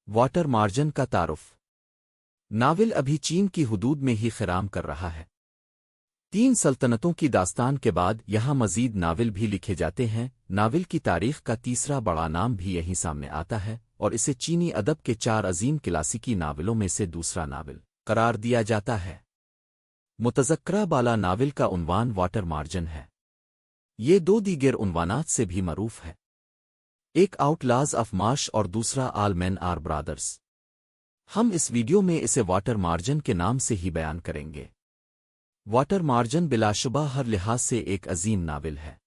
Water मार्जन का तारुफ। Novel अभी चीन की हुदूद में ही खिराम कर रहा है। 3 सल्तनतों की दास्तान के बाद यहाँ मजीद नावल भी लिखे जाते हैं। नावल की तारीख का तीसरा बड़ा नाम भी यहीं सामने आता है और इसे चीनी अदब के 4 अजीम क्लासिकी नावलों में से दूसरा नावल करार दिया जाता है। मुतज़क्करा बाला नावल का उन्वान वाटर मार्जन है। ये 2 दीगर उन्वानात से भी मरूफ है, एक आउटलाज ऑफ मार्श और दूसरा आल मैन आर ब्रादर्स। हम इस वीडियो में इसे वाटर मार्जन के नाम से ही बयान करेंगे। वाटर मार्जन बिलाशुबा हर लिहाज से एक अजीम नावल है।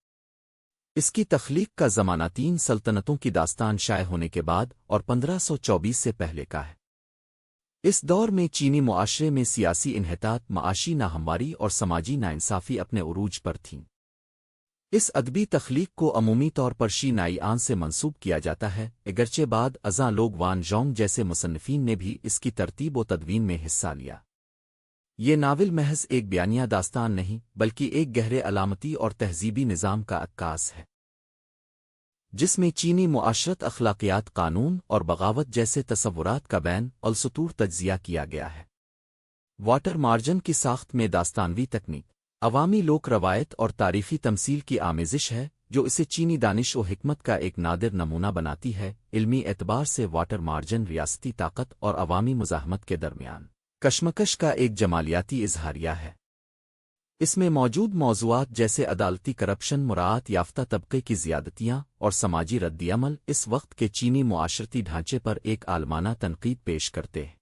इसकी तख्लीक का ज़माना 3 सल्तनतों की दास्तान शाये होने के बाद और 1524 से पहले का है। इस दौर में चीनी मुआशरे में सियासी इन्हितात, माशी नाहमवारी और समाजी नाइंसाफ़ी अपने उरूज पर थीं। इस अदबी तख्लीक को अमूमी तौर पर शी नाइआन से मंसूब किया जाता है, अगरचे बाद अज़ां लोग वान जोंग जैसे मुसन्निफ़ीन ने भी इसकी तरतीब व तदवीन में हिस्सा लिया। ये नावल महज एक बयानिया दास्तान नहीं बल्कि एक गहरे अलामती और तहज़ीबी निज़ाम का अक्कास है, जिसमें चीनी मुआशरत, अखलाकियात, कानून और बगावत जैसे तसव्वुरात का बैन अलसतूर तज्ज़िया किया गया है। वाटर मार्जन की साख्त में दास्तानवी तकनीक, अवामी लोक रवायत और तारीख़ी तमसील की आमेज़िश है, जो इसे चीनी दानिश व हिकमत का एक नादिर नमूना बनाती है। इल्मी एतबार से वाटर मार्जन रियासती ताकत और अवामी मुज़ाहमत के दरमियान कशमकश का एक जमालियाती इज़हारिया है। इसमें मौजूद मौज़ूआत जैसे अदालती करप्शन, मुराआत याफ्ता तबके की ज़ियादतियाँ और समाजी रद्दअमल इस वक्त के चीनी मुआशरती ढांचे पर एक आलमाना तनकीद पेश करते हैं।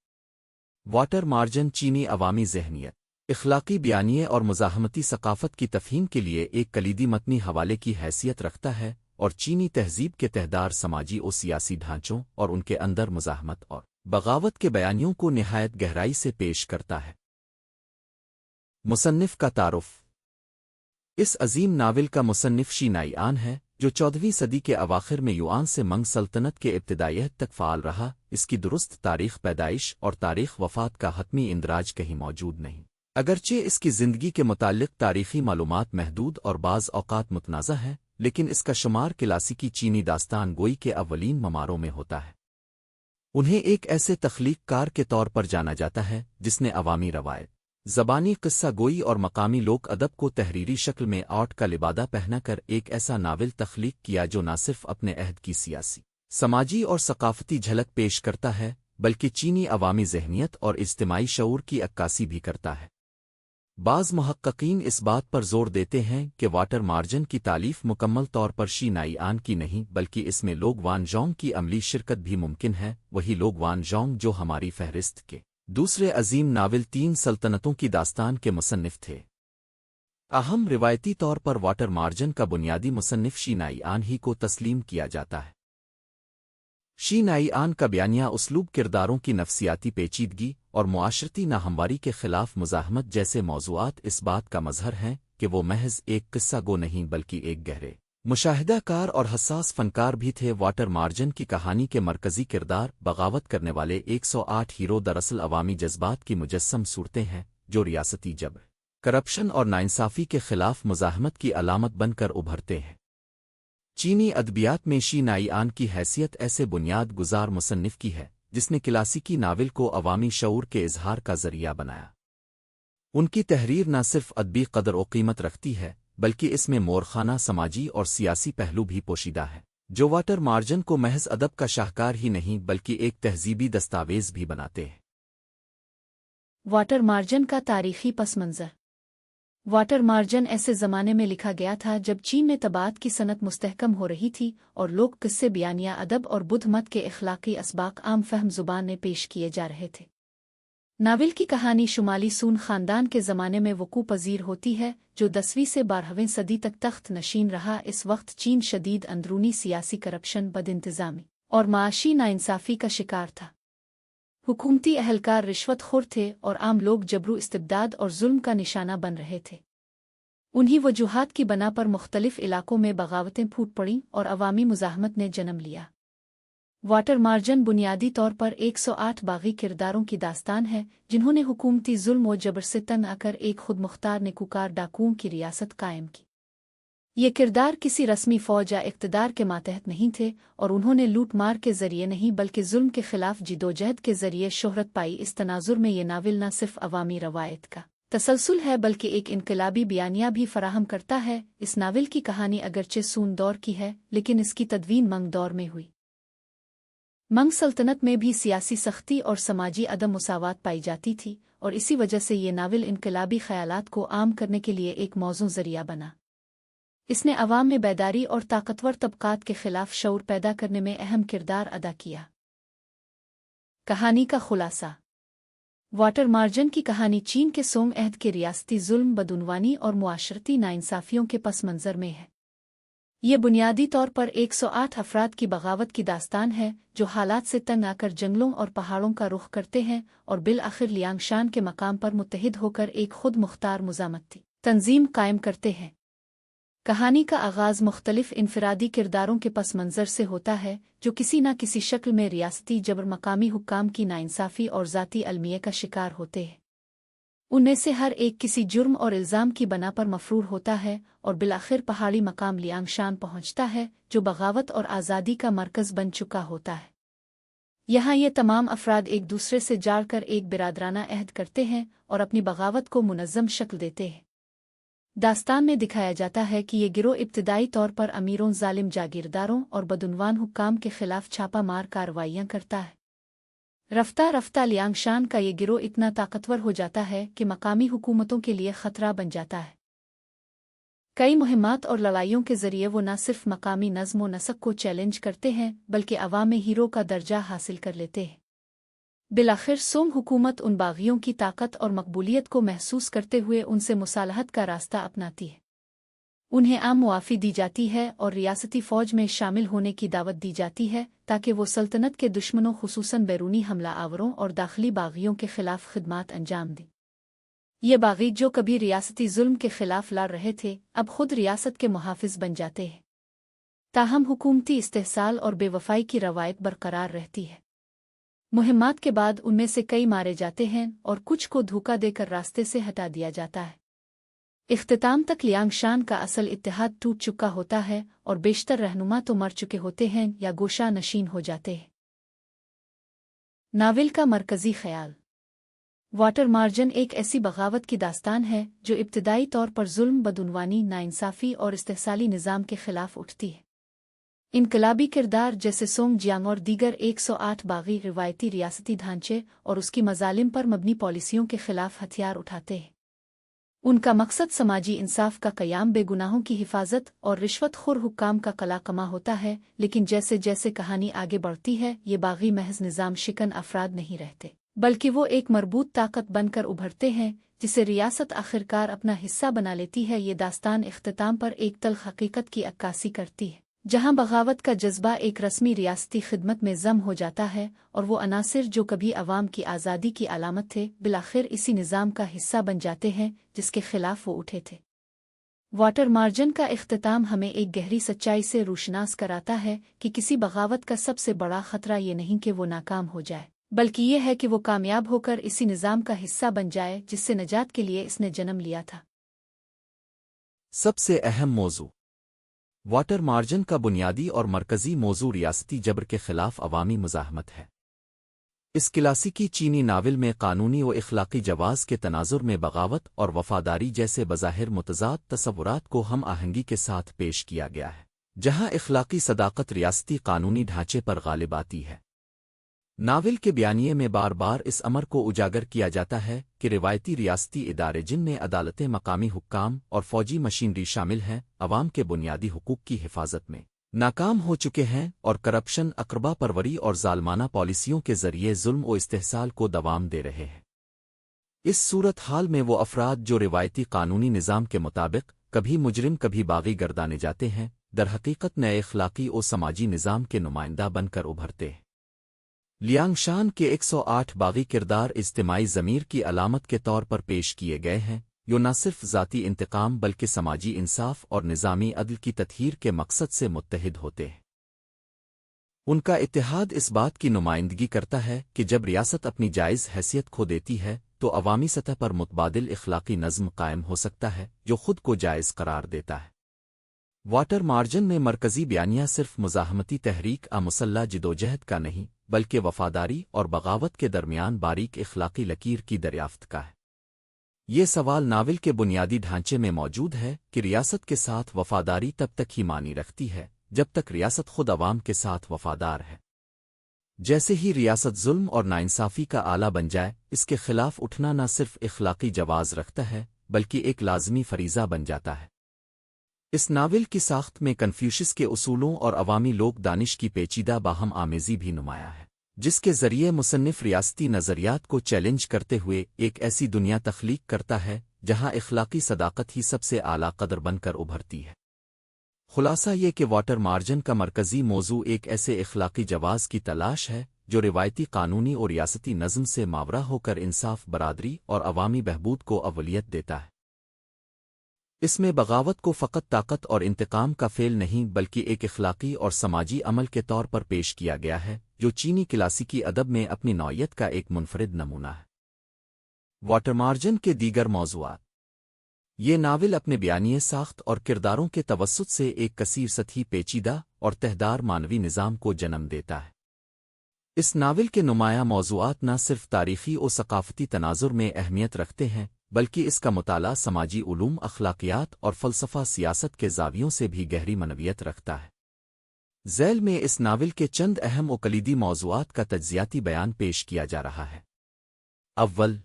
वाटर मार्जन चीनी अवामी ज़हनियत, इखलाकी बयानिए और मुज़ाहमती सकाफ़त की तफ़हीम के लिए एक कलीदी मतनी हवाले की हैसियत रखता है और चीनी तहज़ीब के तहदार समाजी और सियासी ढांचों और उनके अंदर मुज़ाहमत और बगावत के बयानियों को निहायत गहराई से पेश करता है। मुसन्निफ़ का तारुफ। इस अजीम नावल का मुसन्निफ़ शी नाइआन है, जो 14वीं सदी के अवाखिर में युआन से मंग सल्तनत के इब्तिदाइयत तक फ़ाल रहा। इसकी दुरुस्त तारीख़ पैदाइश और तारीख़ वफ़ात का हतमी इंदराज कहीं मौजूद नहीं, अगरचे इसकी ज़िंदगी के मुताल्लिक़ तारीख़ी मालूमात महदूद और बाज़ औक़ात मुतनाज़ा है, लेकिन इसका शुमार क्लासिकी चीनी दास्तान गोई के अव्वलीन ममारों में होता है। उन्हें एक ऐसे तख्लीक़कार के तौर पर जाना जाता है जिसने अवामी रवायत, ज़बानी क़िस्सा गोई और मकामी लोक अदब को तहरीरी शक्ल में आर्ट का लिबादा पहनाकर एक ऐसा नावल तख्लीक़ किया जो न सिर्फ़ अपने अहद की सियासी, समाजी और सकाफ़ती झलक पेश करता है, बल्कि चीनी अवामी ज़हनियत और इज्तिमाई शऊर की अक्कासी भी करता है। बाज़ मुहक्किकीन इस बात पर जोर देते हैं कि वाटर मार्जन की तालीफ़ मुकम्मल तौर पर शी नाइआन की नहीं, बल्कि इसमें लोग वान जोंग की अमली शिरकत भी मुमकिन है। वही लोग वान जोंग जो हमारी फहरिस्त के दूसरे अजीम नावल 3 सल्तनतों की दास्तान के मुसन्निफ़ थे। अहम रिवायती तौर पर वाटर मार्जन का बुनियादी मुसन्निफ़ शी नाइआन ही को तस्लीम किया जाता है। शी नाइआन का बयानिया उसलूब किरदारों की नफसियाती पेचीदगी और मुआशरती नाहमवारी के खिलाफ मुज़ाहमत जैसे मौज़ूआत इस बात का मज़हर हैं कि वो महज एक किस्सा गो नहीं बल्कि एक गहरे मुशाहिदाकार और हसास फ़नकार भी थे। वाटर मार्जन की कहानी के मरकज़ी किरदार बगावत करने वाले 108 हीरो दरअसल अवामी जज्बात की मुजस्सम सूरतें हैं, जो रियासती जबर, करप्शन और नाइंसाफ़ी के खिलाफ मुज़ाहमत की अलामत बनकर उभरते हैं। चीनी अदबियात में शी नाइआन की हैसियत ऐसे बुनियाद गुजार मुसन्निफ़ की है जिसने क्लासिकी नावल को अवामी शऊर के इजहार का ज़रिया बनाया। उनकी तहरीर न सिर्फ अदबी कदर व कीमत रखती है, बल्कि इसमें मोरखाना समाजी और सियासी पहलू भी पोशीदा है, जो वाटर मार्जन को महज अदब का शाहकार ही नहीं बल्कि एक तहज़ीबी दस्तावेज़ भी बनाते हैं। वाटर मार्जन का तारीख़ी पस मंज़र। वाटर मार्जन ऐसे ज़माने में लिखा गया था जब चीन में तबात की सनत मुस्तहकम हो रही थी और लोग किस्से, बयानिया, अदब और बुद्ध मत के इखलाकी असबाक आम फहम ज़ुबान में पेश किए जा रहे थे। नावल की कहानी शुमाली सून ख़ानदान के ज़माने में वक़ू पज़ीर होती है, जो 10वीं से 12वीं सदी तक तख्त नशीन रहा। इस वक्त चीन शदीद अंदरूनी सियासी करप्शन, बदइंतज़ामी और माशी नाइंसाफ़ी का शिकार था। हुकूमती अहलकार रिश्वतखोर थे और आम लोग जबरू इस्तिबदाद और जुल्म का निशाना बन रहे थे। उन्हीं वजूहात की बना पर मुख्तलिफ इलाकों में बगावतें फूट पड़ीं और अवामी मुज़ाहमत ने जन्म लिया। वाटर मार्जन बुनियादी तौर पर 108 बागी किरदारों की दास्तान है, जिन्होंने हुकूमती जुल्म व जबर से तंग आकर एक खुद मुख्तार नेकूकार डाकुओं की रियासत कायम की। ये किरदार किसी रस्मी फौज या इक़्तिदार के मातहत नहीं थे और उन्होंने लूट मार के ज़रिए नहीं बल्कि जुल्म के ख़िलाफ़ जिदोजहद के ज़रिए शोहरत पाई। इस तनाजुर में ये नावल न सिर्फ अवामी रवायत का तसलसल है बल्कि एक इनकलाबी बयानिया भी फराहम करता है। इस नावल की कहानी अगरचे सून दौर की है, लेकिन इसकी तदवीन मंग दौर में हुई। मंग सल्तनत में भी सियासी सख्ती और समाजी अदम मुसावात पाई जाती थी, और इसी वजह से ये नावल इनकलाबी ख़यालात को आम करने के लिए एक मौजू ज़रिया बना। इसने अवाम में बेदारी और ताकतवर तबकात के खिलाफ शऊर पैदा करने में अहम किरदार अदा किया। कहानी का खुलासा। वाटर मार्जन की कहानी चीन के सोंग अहद के रियासती जुल्म, बदउनवानी और मुआशरती नाइंसाफियों के पस मंज़र में है। ये बुनियादी तौर पर 108 अफराद की बगावत की दास्तान है जो हालात से तंग आकर जंगलों और पहाड़ों का रुख करते हैं और बिल आखिर लियांगशान के मकाम पर मुत्तहिद होकर एक खुद मुख्तार मुजामती तंजीम कायम करते हैं। कहानी का आगाज़ मुख्तलिफ इनफरादी किरदारों के पस मंज़र से होता है जो किसी न किसी शक्ल में रियासती जबर, मकामी हुक्काम की नाइंसाफ़ी और ज़ाती अलमिये का शिकार होते हैं। उनमें से हर एक किसी जुर्म और इल्ज़ाम की बना पर मफरूर होता है और बिलाखिर पहाड़ी मकाम लियांगशान पहुँचता है जो बगावत और आज़ादी का मरकज़ बन चुका होता है। यहाँ ये तमाम अफराद एक दूसरे से जाड़कर एक बिरादराना अहद करते हैं और अपनी बगावत को मुनज़्ज़म शक्ल देते हैं। दास्तान में दिखाया जाता है कि ये गिरोह इब्तिदाई तौर पर अमीरों, जालिम जागीरदारों और बदउनवान हुक्काम के खिलाफ छापा मार कार्रवाइयाँ करता है। रफ्ता रफ्ता लियांगशान का ये गिरोह इतना ताकतवर हो जाता है कि मकामी हुकूमतों के लिए खतरा बन जाता है। कई मुहिम्मात और लड़ाइयों के जरिए वो न सिर्फ मकामी नज़्म व नसक को चैलेंज करते हैं बल्कि अवाम में हीरो का दर्जा हासिल कर लेते हैं। बिलाखिर सोंग हुकूमत उन बागियों की ताकत और मकबूलियत को महसूस करते हुए उनसे मुसालहत का रास्ता अपनाती है। उन्हें आम मुआफ़ी दी जाती है और रियासती फ़ौज में शामिल होने की दावत दी जाती है ताकि वो सल्तनत के दुश्मनों, खुसूसन बैरूनी हमला आवरों और दाखिली बागियों के खिलाफ खिदमात अंजाम दें। ये बागी जो कभी रियासती जुल्म के खिलाफ लड़ रहे थे, अब खुद रियासत के मुहाफ़िज़ बन जाते हैं। ताहम हुकूमती इस्तेहसाल और बेवफ़ाई की रवायत बरकरार रहती है। मुहिम्मात के बाद उनमें से कई मारे जाते हैं और कुछ को धोखा देकर रास्ते से हटा दिया जाता है। इख्तिताम तक लियांगशान का असल इत्तेहाद टूट चुका होता है और बेशतर रहनुमा तो मर चुके होते हैं या गोशा नशीन हो जाते हैं। नावल का मरकज़ी ख़याल। वाटर मार्जन एक ऐसी बगावत की दास्तान है जो इब्तिदाई तौर पर जुल्म, बदउनवानी, नाइंसाफ़ी और इस्तेहसाली निज़ाम के खिलाफ उठती है। इनकलाबी किरदार जैसे सोंग जियांग और दीगर 108 बागी रिवायती रियासती ढांचे और उसकी मज़ालिम पर मबनी पॉलिसियों के खिलाफ हथियार उठाते हैं। उनका मकसद समाजी इंसाफ का क़याम, बेगुनाहों की हिफाजत और रिश्वतखोर हुक्काम का कलाकमा होता है। लेकिन जैसे जैसे कहानी आगे बढ़ती है, ये बागी महज निज़ाम शिकन अफराद नहीं रहते बल्कि वो एक मरबूत ताकत बनकर उभरते हैं जिसे रियासत आखिरकार अपना हिस्सा बना लेती है। ये दास्तान इख्तिताम पर एक तल्ख़ हकीकत की अक्कासी करती है जहाँ बगावत का जज्बा एक रस्मी रियासती खिदमत में ज़म हो जाता है और वो अनासिर जो कभी अवाम की आज़ादी की अलामत थे बिलाखिर इसी निज़ाम का हिस्सा बन जाते हैं जिसके खिलाफ वो उठे थे। वाटर मार्जन का इख्तिताम हमें एक गहरी सच्चाई से रोशनास कराता है कि किसी बगावत का सबसे बड़ा ख़तरा ये नहीं कि वो नाकाम हो जाए बल्कि ये है कि वो कामयाब होकर इसी निज़ाम का हिस्सा बन जाए जिससे नजात के लिए इसने जन्म लिया था। सबसे अहम मौजू। वाटर मार्जन का बुनियादी और मरकज़ी मौजू रियासती जबर के खिलाफ अवामी मुज़ाहमत है। इस क्लासिकी चीनी नावल में कानूनी व इखलाकी जवाज़ के तनाजुर में बगावत और वफ़ादारी जैसे बज़ाहिर मुतज़ाद तसव्वुरात को हम आहंगी के साथ पेश किया गया है, जहाँ इखलाकी सदाकत रियासती कानूनी ढांचे पर गालिब आती है। नावल के बयानिए में बार बार इस अमर को उजागर किया जाता है कि रिवायती रियासती इदारे जिनमें अदालतें, मकामी हुक्काम और फ़ौजी मशीनरी शामिल हैं, अवाम के बुनियादी हुकूक की हिफाजत में नाकाम हो चुके हैं और करप्शन, अक़रबा परवरी और ज़ालमाना पॉलिसियों के ज़रिए जुल्म व इस्तेहसाल को दवाम दे रहे हैं। इस सूरत हाल में वो अफराद जो रिवायती कानूनी निज़ाम के मुताबिक कभी मुजरिम कभी बागी गर्दाने जाते हैं, दरहकीकत नए इखलाकी और समाजी निज़ाम के नुमाइंदा बनकर उभरते हैं। लियांगशान के 108 बागी किरदार इज्तिमाई ज़मीर की अलामत के तौर पर पेश किए गए हैं, जो न सिर्फ ज़ाती इंतकाम बल्कि समाजी इंसाफ और निज़ामी अदल की तत्हीर के मकसद से मुत्तहिद होते हैं। उनका इत्तेहाद इस बात की नुमाइंदगी करता है कि जब रियासत अपनी जायज़ हैसियत खो देती है तो अवामी सतह पर मुतबादिल इखलाकी नज़्म कायम हो सकता है जो खुद को जायज़ करार देता है। واٹر مارجن میں مرکزی بیانیہ صرف مزاحمتی تحریک مسلح جدوجہد کا نہیں بلکہ وفاداری اور بغاوت کے درمیان باریک اخلاقی لکیر کی دریافت کا ہے۔ یہ سوال ناول کے بنیادی ڈھانچے میں موجود ہے کہ ریاست کے ساتھ وفاداری تب تک ہی معنی رکھتی ہے جب تک ریاست خود عوام کے ساتھ وفادار ہے۔ جیسے ہی ریاست ظلم اور ناانصافی کا آلہ بن جائے، اس کے خلاف اٹھنا نہ صرف اخلاقی جواز رکھتا ہے بلکہ ایک لازمی فریضہ بن جاتا ہے۔ اس ناول کی ساخت میں کنفیوشس کے اصولوں اور عوامی لوک دانش کی پیچیدہ باہم آمیزی بھی نمایاں ہے، جس کے ذریعے مصنف ریاستی نظریات کو چیلنج کرتے ہوئے ایک ایسی دنیا تخلیق کرتا ہے جہاں اخلاقی صداقت ہی سب سے اعلیٰ قدر بن کر ابھرتی ہے۔ خلاصہ یہ کہ واٹر مارجن کا مرکزی موضوع ایک ایسے اخلاقی جواز کی تلاش ہے جو روایتی قانونی اور ریاستی نظم سے ماورا ہو کر انصاف، برادری اور عوامی بہبود کو اولویت دیتا ہے۔ اس میں بغاوت کو فقط طاقت اور انتقام کا فعل نہیں بلکہ ایک اخلاقی اور سماجی عمل کے طور پر پیش کیا گیا ہے جو چینی کلاسیکی ادب میں اپنی نوعیت کا ایک منفرد نمونہ ہے۔ واٹر مارجن کے دیگر موضوعات۔ یہ ناول اپنے بیانیے ساخت اور کرداروں کے توسط سے ایک کثیر سطحی پیچیدہ اور تہدار مانوی نظام کو جنم دیتا ہے۔ اس ناول کے نمایاں موضوعات نہ صرف تاریخی و ثقافتی تناظر میں اہمیت رکھتے ہیں بلکہ اس کا مطالعہ سماجی علوم، اخلاقیات اور فلسفہ سیاست کے زاویوں سے بھی گہری منویت رکھتا ہے۔ ذیل میں اس ناول کے چند اہم و کلیدی موضوعات کا تجزیاتی بیان پیش کیا جا رہا ہے۔ اول،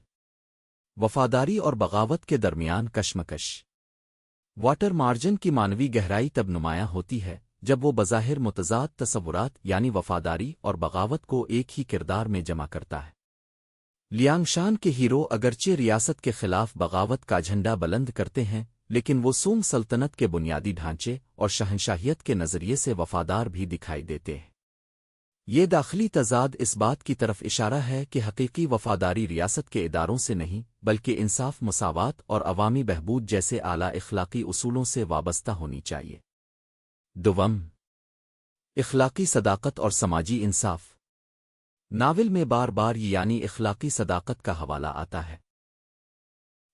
وفاداری اور بغاوت کے درمیان کشمکش۔ واٹر مارجن کی مانوی گہرائی تب نمایاں ہوتی ہے جب وہ بظاہر متضاد تصورات یعنی وفاداری اور بغاوت کو ایک ہی کردار میں جمع کرتا ہے۔ لیانگ شان کے ہیرو اگرچہ ریاست کے خلاف بغاوت کا جھنڈا بلند کرتے ہیں لیکن وہ سونگ سلطنت کے بنیادی ڈھانچے اور شہنشاہیت کے نظریے سے وفادار بھی دکھائی دیتے ہیں۔ یہ داخلی تضاد اس بات کی طرف اشارہ ہے کہ حقیقی وفاداری ریاست کے اداروں سے نہیں بلکہ انصاف، مساوات اور عوامی بہبود جیسے اعلیٰ اخلاقی اصولوں سے وابستہ ہونی چاہیے۔ دوم، اخلاقی صداقت اور سماجی انصاف۔ ناول میں بار بار یعنی اخلاقی صداقت کا حوالہ آتا ہے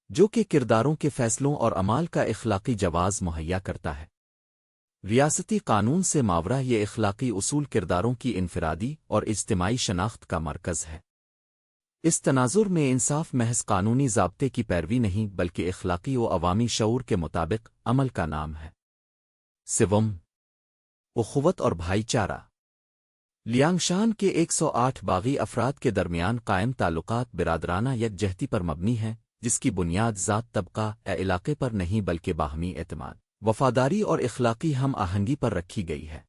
جو کہ کرداروں کے فیصلوں اور اعمال کا اخلاقی جواز مہیا کرتا ہے۔ ریاستی قانون سے ماورا یہ اخلاقی اصول کرداروں کی انفرادی اور اجتماعی شناخت کا مرکز ہے۔ اس تناظر میں انصاف محض قانونی ضابطے کی پیروی نہیں بلکہ اخلاقی و عوامی شعور کے مطابق عمل کا نام ہے۔ سوم، اخوت اور بھائی چارہ۔ لیانگ شان کے 108 باغی افراد کے درمیان قائم تعلقات برادرانہ یکجہتی پر مبنی ہیں جس کی بنیاد ذات، طبقہ یا علاقے پر نہیں بلکہ باہمی اعتماد، وفاداری اور اخلاقی ہم آہنگی پر رکھی گئی ہے۔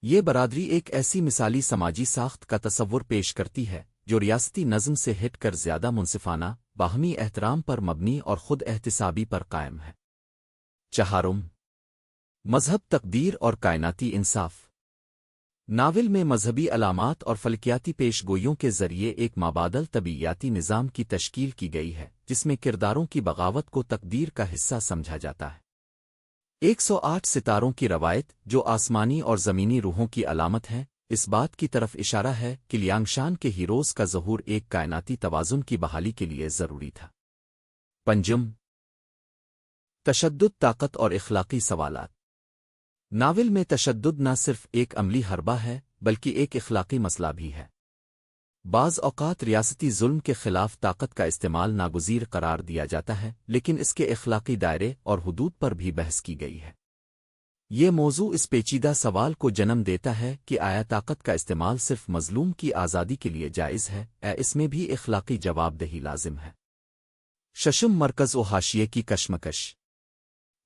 یہ برادری ایک ایسی مثالی سماجی ساخت کا تصور پیش کرتی ہے جو ریاستی نظم سے ہٹ کر زیادہ منصفانہ، باہمی احترام پر مبنی اور خود احتسابی پر قائم ہے۔ چہارم، مذہب، تقدیر اور کائناتی انصاف۔ ناول میں مذہبی علامات اور فلکیاتی پیش گوئیوں کے ذریعے ایک مابعدل طبیعیاتی نظام کی تشکیل کی گئی ہے جس میں کرداروں کی بغاوت کو تقدیر کا حصہ سمجھا جاتا ہے۔ 108 ستاروں کی روایت جو آسمانی اور زمینی روحوں کی علامت ہے اس بات کی طرف اشارہ ہے کہ لیانگ شان کے ہیروز کا ظہور ایک کائناتی توازن کی بحالی کے لیے ضروری تھا۔ پنجم، تشدد، طاقت اور اخلاقی سوالات۔ ناول میں تشدد نہ صرف ایک عملی حربہ ہے بلکہ ایک اخلاقی مسئلہ بھی ہے۔ بعض اوقات ریاستی ظلم کے خلاف طاقت کا استعمال ناگزیر قرار دیا جاتا ہے لیکن اس کے اخلاقی دائرے اور حدود پر بھی بحث کی گئی ہے۔ یہ موضوع اس پیچیدہ سوال کو جنم دیتا ہے کہ آیا طاقت کا استعمال صرف مظلوم کی آزادی کے لیے جائز ہے یا اس میں بھی اخلاقی جواب دہی لازم ہے۔ ششم، مرکز و حاشیے کی کشمکش۔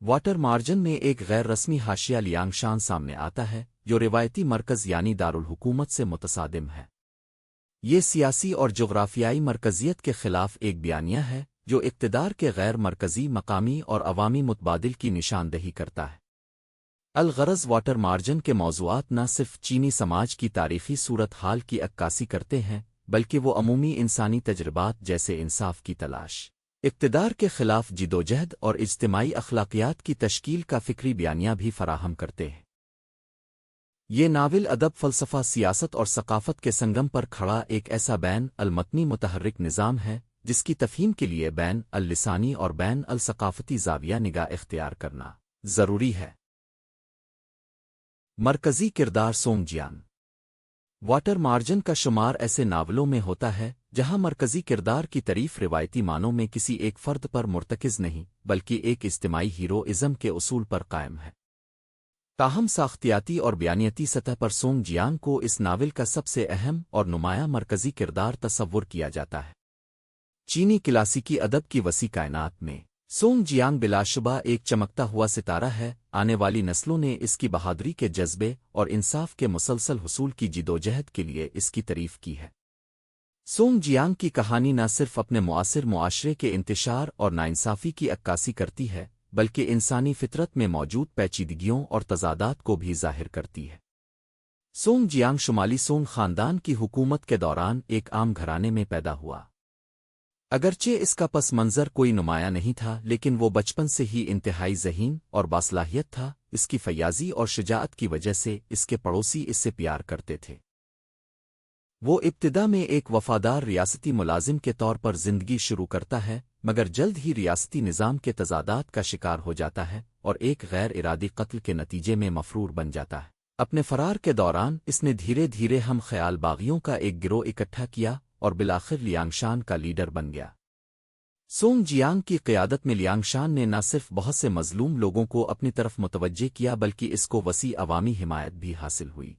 واٹر مارجن میں ایک غیر رسمی حاشیہ لیانگ شان سامنے آتا ہے جو روایتی مرکز یعنی دارالحکومت سے متصادم ہے۔ یہ سیاسی اور جغرافیائی مرکزیت کے خلاف ایک بیانیہ ہے جو اقتدار کے غیر مرکزی، مقامی اور عوامی متبادل کی نشاندہی کرتا ہے۔ الغرض واٹر مارجن کے موضوعات نہ صرف چینی سماج کی تاریخی صورتحال کی عکاسی کرتے ہیں بلکہ وہ عمومی انسانی تجربات جیسے انصاف کی تلاش، اقتدار کے خلاف جدوجہد اور اجتماعی اخلاقیات کی تشکیل کا فکری بیانیہ بھی فراہم کرتے ہیں۔ یہ ناول ادب، فلسفہ، سیاست اور ثقافت کے سنگم پر کھڑا ایک ایسا بین المتنی متحرک نظام ہے جس کی تفہیم کے لیے بین اللسانی اور بین الثقافتی زاویہ نگاہ اختیار کرنا ضروری ہے۔ مرکزی کردار سونگ جیانگ واٹر مارجن کا شمار ایسے ناولوں میں ہوتا ہے جہاں مرکزی کردار کی تعریف روایتی معنوں میں کسی ایک فرد پر مرتکز نہیں بلکہ ایک اجتماعی ہیروئزم کے اصول پر قائم ہے۔ تاہم ساختیاتی اور بیانیتی سطح پر سونگ جیانگ کو اس ناول کا سب سے اہم اور نمایاں مرکزی کردار تصور کیا جاتا ہے۔ چینی کلاسیکی ادب کی وسیع کائنات میں سونگ جیانگ بلا شبہ ایک چمکتا ہوا ستارہ ہے۔ آنے والی نسلوں نے اس کی بہادری کے جذبے اور انصاف کے مسلسل حصول کی جدوجہد کے لیے اس کی تعریف کی ہے۔ سونگ جیانگ کی کہانی نہ صرف اپنے معاصر معاشرے کے انتشار اور ناانصافی کی عکاسی کرتی ہے بلکہ انسانی فطرت میں موجود پیچیدگیوں اور تضادات کو بھی ظاہر کرتی ہے۔ سونگ جیانگ شمالی سونگ خاندان کی حکومت کے دوران ایک عام گھرانے میں پیدا ہوا۔ اگرچہ اس کا پس منظر کوئی نمایاں نہیں تھا لیکن وہ بچپن سے ہی انتہائی ذہین اور باصلاحیت تھا۔ اس کی فیاضی اور شجاعت کی وجہ سے اس کے پڑوسی اس سے پیار کرتے تھے۔ وہ ابتدا میں ایک وفادار ریاستی ملازم کے طور پر زندگی شروع کرتا ہے مگر جلد ہی ریاستی نظام کے تضادات کا شکار ہو جاتا ہے اور ایک غیر ارادی قتل کے نتیجے میں مفرور بن جاتا ہے۔ اپنے فرار کے دوران اس نے دھیرے دھیرے ہم خیال باغیوں کا ایک گروہ اکٹھا کیا اور بالآخر لیانگشان کا لیڈر بن گیا۔ سونگ جیانگ کی قیادت میں لیانگشان نے نہ صرف بہت سے مظلوم لوگوں کو اپنی طرف متوجہ کیا بلکہ اس کو وسیع عوامی حمایت بھی حاصل ہوئی۔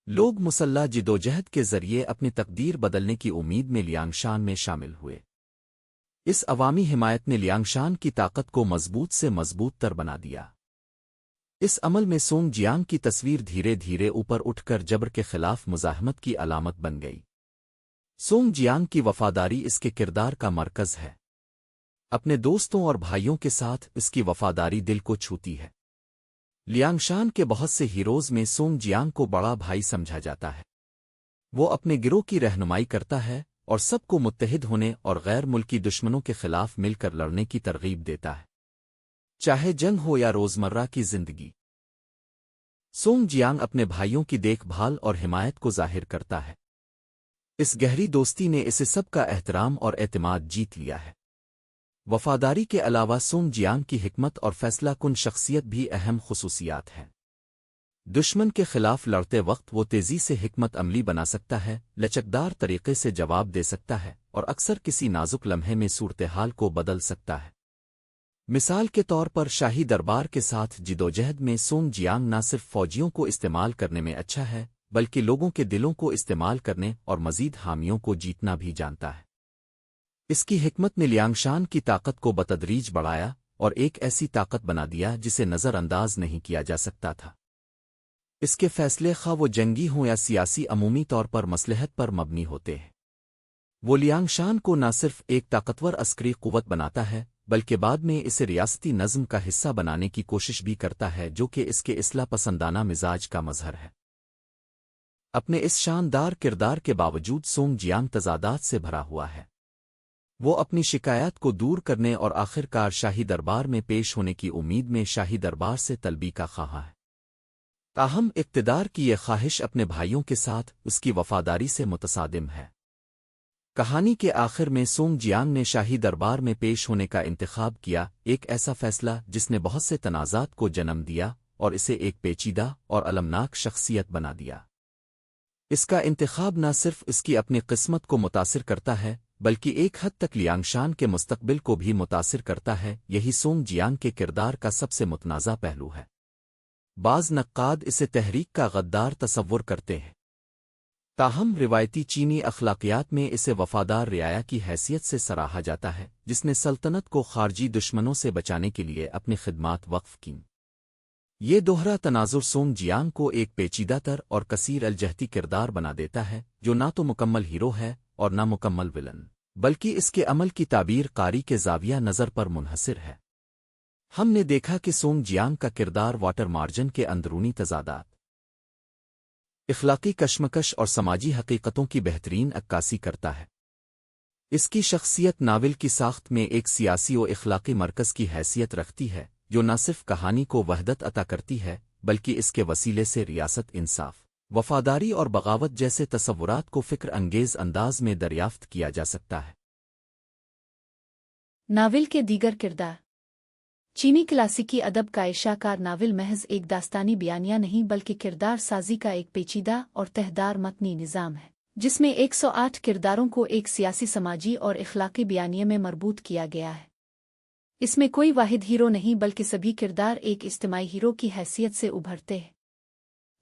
لوگ مسلح جدوجہد کے ذریعے اپنی تقدیر بدلنے کی امید میں لیانگشان میں شامل ہوئے۔ اس عوامی حمایت نے لیانگشان کی طاقت کو مضبوط سے مضبوط تر بنا دیا۔ اس عمل میں سونگ جیانگ کی تصویر دھیرے دھیرے اوپر اٹھ کر جبر کے خلاف مزاحمت کی علامت بن گئی۔ سونگ جیانگ کی وفاداری اس کے کردار کا مرکز ہے۔ اپنے دوستوں اور بھائیوں کے ساتھ اس کی وفاداری دل کو چھوتی ہے۔ لیانگشان کے بہت سے ہیروز میں سونگ جیانگ کو بڑا بھائی سمجھا جاتا ہے۔ وہ اپنے گروہ کی رہنمائی کرتا ہے اور سب کو متحد ہونے اور غیر ملکی دشمنوں کے خلاف مل کر لڑنے کی ترغیب دیتا ہے، چاہے جنگ ہو یا روزمرہ کی زندگی۔ سونگ جیانگ اپنے بھائیوں کی دیکھ بھال اور حمایت کو ظاہر کرتا ہے۔ اس گہری دوستی نے اسے سب کا احترام اور اعتماد جیت لیا ہے۔ وفاداری کے علاوہ سونگ جیانگ کی حکمت اور فیصلہ کن شخصیت بھی اہم خصوصیات ہیں۔ دشمن کے خلاف لڑتے وقت وہ تیزی سے حکمت عملی بنا سکتا ہے، لچکدار طریقے سے جواب دے سکتا ہے اور اکثر کسی نازک لمحے میں صورتحال کو بدل سکتا ہے۔ مثال کے طور پر شاہی دربار کے ساتھ جدوجہد میں سونگ جیانگ نہ صرف فوجیوں کو استعمال کرنے میں اچھا ہے بلکہ لوگوں کے دلوں کو استعمال کرنے اور مزید حامیوں کو جیتنا بھی جانتا ہے۔ اس کی حکمت نے لیانگشان کی طاقت کو بتدریج بڑھایا اور ایک ایسی طاقت بنا دیا جسے نظر انداز نہیں کیا جا سکتا تھا۔ اس کے فیصلے خواہ وہ جنگی ہوں یا سیاسی عمومی طور پر مصلحت پر مبنی ہوتے ہیں۔ وہ لیانگشان کو نہ صرف ایک طاقتور عسکری قوت بناتا ہے بلکہ بعد میں اسے ریاستی نظم کا حصہ بنانے کی کوشش بھی کرتا ہے جو کہ اس کے اصلاح پسندانہ مزاج کا مظہر ہے۔ اپنے اس شاندار کردار کے باوجود سونگ جیانگ تضادات سے بھرا ہوا ہے۔ وہ اپنی شکایات کو دور کرنے اور آخر کار شاہی دربار میں پیش ہونے کی امید میں شاہی دربار سے طلبی کا خواہاں ہے۔ تاہم اقتدار کی یہ خواہش اپنے بھائیوں کے ساتھ اس کی وفاداری سے متصادم ہے۔ کہانی کے آخر میں سونگ جیانگ نے شاہی دربار میں پیش ہونے کا انتخاب کیا، ایک ایسا فیصلہ جس نے بہت سے تنازعات کو جنم دیا اور اسے ایک پیچیدہ اور المناک شخصیت بنا دیا۔ اس کا انتخاب نہ صرف اس کی اپنی قسمت کو متاثر کرتا ہے بلکہ ایک حد تک لیانگشان کے مستقبل کو بھی متاثر کرتا ہے۔ یہی سونگ جیانگ کے کردار کا سب سے متنازع پہلو ہے۔ بعض نقاد اسے تحریک کا غدار تصور کرتے ہیں، تاہم روایتی چینی اخلاقیات میں اسے وفادار رعایا کی حیثیت سے سراہا جاتا ہے جس نے سلطنت کو خارجی دشمنوں سے بچانے کے لیے اپنی خدمات وقف کیں۔ یہ دوہرا تناظر سونگ جیانگ کو ایک پیچیدہ تر اور کثیر الجہتی کردار بنا دیتا ہے جو نہ تو مکمل ہیرو ہے اور نہ مکمل ولن، بلکہ اس کے عمل کی تعبیر قاری کے زاویہ نظر پر منحصر ہے۔ ہم نے دیکھا کہ سونگ جیانگ کا کردار واٹر مارجن کے اندرونی تضادات، اخلاقی کشمکش اور سماجی حقیقتوں کی بہترین عکاسی کرتا ہے۔ اس کی شخصیت ناول کی ساخت میں ایک سیاسی و اخلاقی مرکز کی حیثیت رکھتی ہے جو نہ صرف کہانی کو وحدت عطا کرتی ہے بلکہ اس کے وسیلے سے ریاست، انصاف، وفاداری اور بغاوت جیسے تصورات کو فکر انگیز انداز میں دریافت کیا جا سکتا ہے۔ ناول کے دیگر کردار चीनी क्लासिकी अदब का इशाकार नावल महज एक दास्तानी बयानिया नहीं बल्कि किरदार साजी का एक पेचीदा और तहदार मतनी निज़ाम है, जिसमें 108 किरदारों को एक सियासी, समाजी और इखलाकी बयानिए में मरबूत किया गया है। इसमें कोई वाहिद हीरो नहीं बल्कि सभी किरदार एक इज्तिमाई हीरो की हैसियत से उभरते हैं।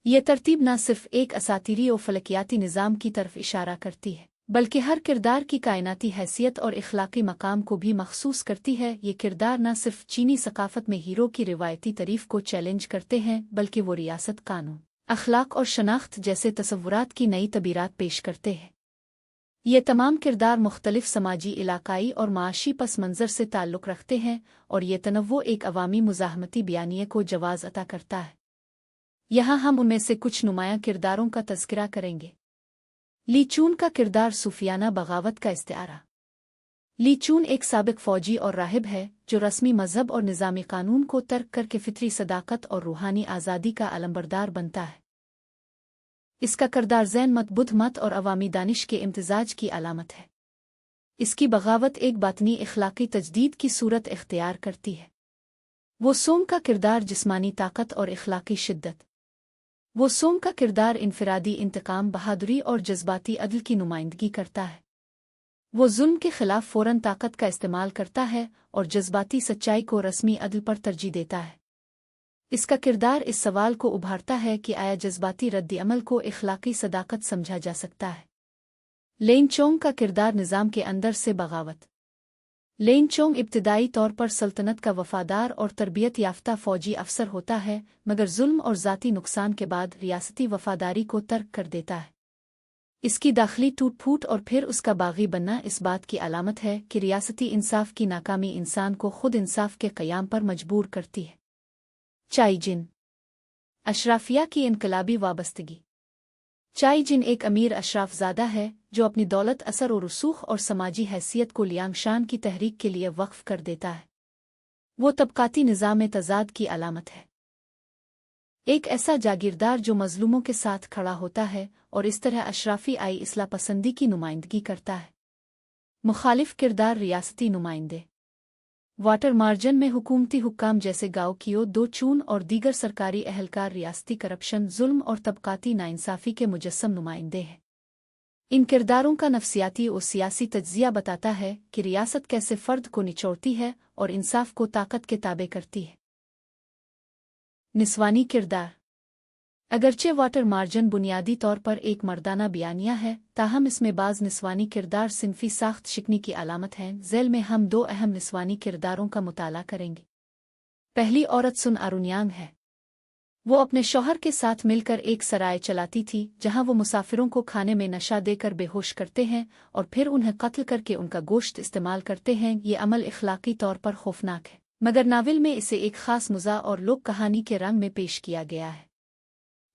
ये तरतीब न सिर्फ एक असातीरी और फलकियाती निज़ाम की तरफ इशारा करती है बल्कि हर किरदार की कायनाती हैसियत और इखलाकी मकाम को भी मखसूस करती है। ये किरदार न सिर्फ चीनी सकाफत में हीरो की रिवायती तारीफ को चैलेंज करते हैं बल्कि वो रियासत, कानून, अखलाक और शनाख्त जैसे तसव्वुरात की नई तबीरात पेश करते हैं। ये तमाम किरदार मुख्तलिफ समाजी, इलाकाई और माशी पस मंज़र से ताल्लुक़ रखते हैं और ये तनव्वु एक अवामी मुज़ाहमती बयानिए को जवाज़ अता करता है। यहाँ हम उनमें से कुछ नुमायाँ किरदारों का तज़किरा करेंगे। ली चून का किरदार सूफियाना बगावत का इस्तिआरा। ली चून एक साबिक फ़ौजी और राहिब है जो रस्मी मज़हब और निज़ामी कानून को तर्क करके फितरी सदाकत और रूहानी आज़ादी का अलंबरदार बनता है। इसका किरदार ज़ैन मत, बुद्ध मत और अवामी दानिश के इम्तिजाज की अलामत है। इसकी बगावत एक बातनी इखलाकी तजदीद की सूरत इख्तियार करती है। वो सोम का किरदार जिस्मानी ताकत और इखलाकी शिद्दत। वो सोम का किरदार इनफरादी इंतकाम, बहादुरी और जज्बाती अदल की नुमाइंदगी करता है। वो जुल्म के खिलाफ फ़ौरन ताकत का इस्तेमाल करता है और जज्बाती सच्चाई को रस्मी अदल पर तरजीह देता है। इसका किरदार इस सवाल को उभारता है कि आया जज्बाती रद्द-ए-अमल को इखलाकी सदाकत समझा जा सकता है। लेन चोंग का किरदार निज़ाम के अंदर से बगावत। लेन चोंग इब्तिदाई तौर पर सल्तनत का वफादार और तरबियत याफ्ता फ़ौजी अफसर होता है, मगर जुल्म और ज़ाती नुकसान के बाद रियासती वफादारी को तर्क कर देता है। इसकी दाखिली टूट फूट और फिर उसका बागी बनना इस बात की अलामत है कि रियासती इंसाफ की नाकामी इंसान को खुद इंसाफ के क़याम पर मजबूर करती है। चाई जिन, अशराफिया की इनकलाबी वाबस्तगी। चाई जिन एक अमीर अशराफज़ादा है जो अपनी दौलत, असर और रसूख और समाजी हैसियत को लियांगशान की तहरीक के लिए वक्फ कर देता है। वो तबकाती निज़ाम तज़ाद की अलामत है। एक ऐसा जागीरदार जो मज़लूमों के साथ खड़ा होता है और इस तरह अशराफी आई इस्लाह पसंदी की नुमाइंदगी करता है। मुखालिफ किरदार रियासती नुमाइंदे। वाटर मार्जन में हुकूमती हुक्काम जैसे गाँव कियो, दो चून और दीगर सरकारी अहलकार रियासती करप्शन, जुल्म और तबकाती नाइंसाफ़ी के मुजस्सम नुमाइंदे हैं। इन किरदारों का नफसियाती और सियासी तज्ज़िया बताता है कि रियासत कैसे फ़र्द को निचोड़ती है और इंसाफ को ताकत के ताबे करती है। निस्वानी किरदार। अगरचे वाटर मार्जन बुनियादी तौर पर एक मर्दाना बयानिया है, ताहम इसमें बाज़ निस्वानी किरदार सिनफ़ी साख्त शिकनी की अलामत हैं। ज़ैल में हम दो अहम निस्वानी किरदारों का मुताला करेंगे। पहली औरत सुन आरुन्यांग है। वो अपने शौहर के साथ मिलकर एक सराय चलाती थी जहां वो मुसाफिरों को खाने में नशा देकर बेहोश करते हैं और फिर उन्हें कत्ल करके उनका गोश्त इस्तेमाल करते हैं। ये अमल इखलाकी तौर पर खौफनाक है, मगर नावल में इसे एक ख़ास मुज़ा और लोक कहानी के रंग में पेश किया गया है।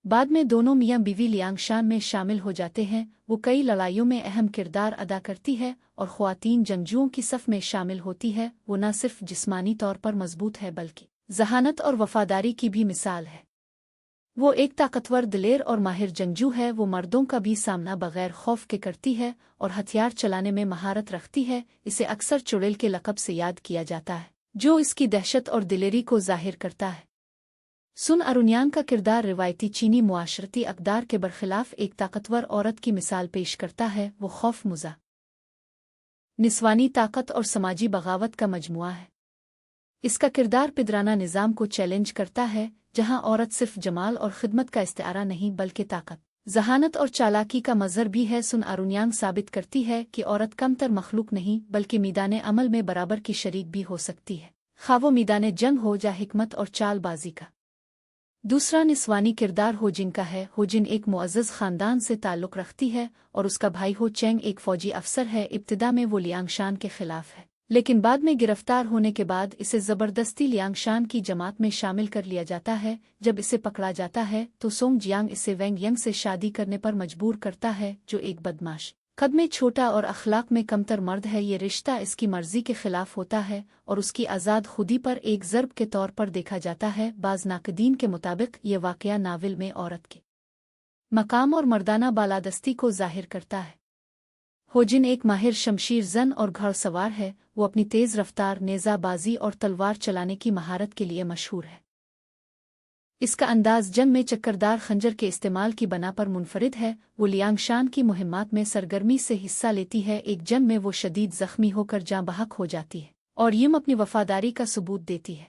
बाद में दोनों मियाँ बीवी लियांगशान में शामिल हो जाते हैं। वो कई लड़ाइयों में अहम किरदार अदा करती है और ख़वातीन जंगजुओं की सफ़ में शामिल होती है। वो न सिर्फ जिस्मानी तौर पर मजबूत है बल्कि ज़हानत और वफ़ादारी की भी मिसाल है। वो एक ताकतवर, दिलेर और माहिर जंगजू है। वो मर्दों का भी सामना बगैर खौफ के करती है और हथियार चलाने में महारत रखती है। इसे अक्सर चुड़ैल के लक़ब से याद किया जाता है, जो इसकी दहशत और दिलेरी को ज़ाहिर करता है। सुन आरुन्यांग का किरदार रिवायती चीनी मुआशरती अक़दार के बरखिलाफ़ एक ताकतवर औरत की मिसाल पेश करता है। वो खौफ, मुज़ा, निस्वानी ताकत और समाजी बगावत का मजमुआ है। इसका किरदार पिदराना निज़ाम को चैलेंज करता है, जहां औरत सिर्फ जमाल और खिदमत का इस्तिआरा नहीं बल्कि ताकत, ज़हानत और चालाकी का मज़हर भी है। सुन आरुन्यांग साबित करती है कि औरत कमतर मखलूक नहीं बल्कि मीदाने अमल में बराबर की शरीक भी हो सकती है, खा वो मीदाने जंग हो या हिकमत और चालबाजी का। दूसरा निस्वानी किरदार होजिन का है। होजिन एक मुअज़्ज़ज़ ख़ानदान से ताल्लुक़ रखती है और उसका भाई हो चेंग एक फ़ौजी अफसर है। इब्तिदा में वो लियांगशान के ख़िलाफ़ है, लेकिन बाद में गिरफ्तार होने के बाद इसे ज़बरदस्ती लियांगशान की जमात में शामिल कर लिया जाता है। जब इसे पकड़ा जाता है तो सोंग जियांग इसे वेंग यंग से शादी करने पर मजबूर करता है, जो एक बदमाश, कद में छोटा और अखलाक में कमतर मर्द है। ये रिश्ता इसकी मर्जी के खिलाफ होता है और उसकी आज़ाद खुदी पर एक ज़र्ब के तौर पर देखा जाता है। बाज़ नाक़दीन के मुताबिक ये वाक़या नावल में औरत के मकाम और मर्दाना बालादस्ती को ज़ाहिर करता है। ہوجن ایک ماہر شمشیر زن اور گھڑ سوار ہے، وہ اپنی تیز رفتار، نیزہ بازی اور تلوار چلانے کی مہارت کے لیے مشہور ہے۔ اس کا انداز جنگ میں چکردار خنجر کے استعمال کی بنا پر منفرد ہے۔ وہ لیانگ شان کی مہمات میں سرگرمی سے حصہ لیتی ہے۔ ایک جنگ میں وہ شدید زخمی ہو کر جاں بحق ہو جاتی ہے اور یم اپنی وفاداری کا ثبوت دیتی ہے۔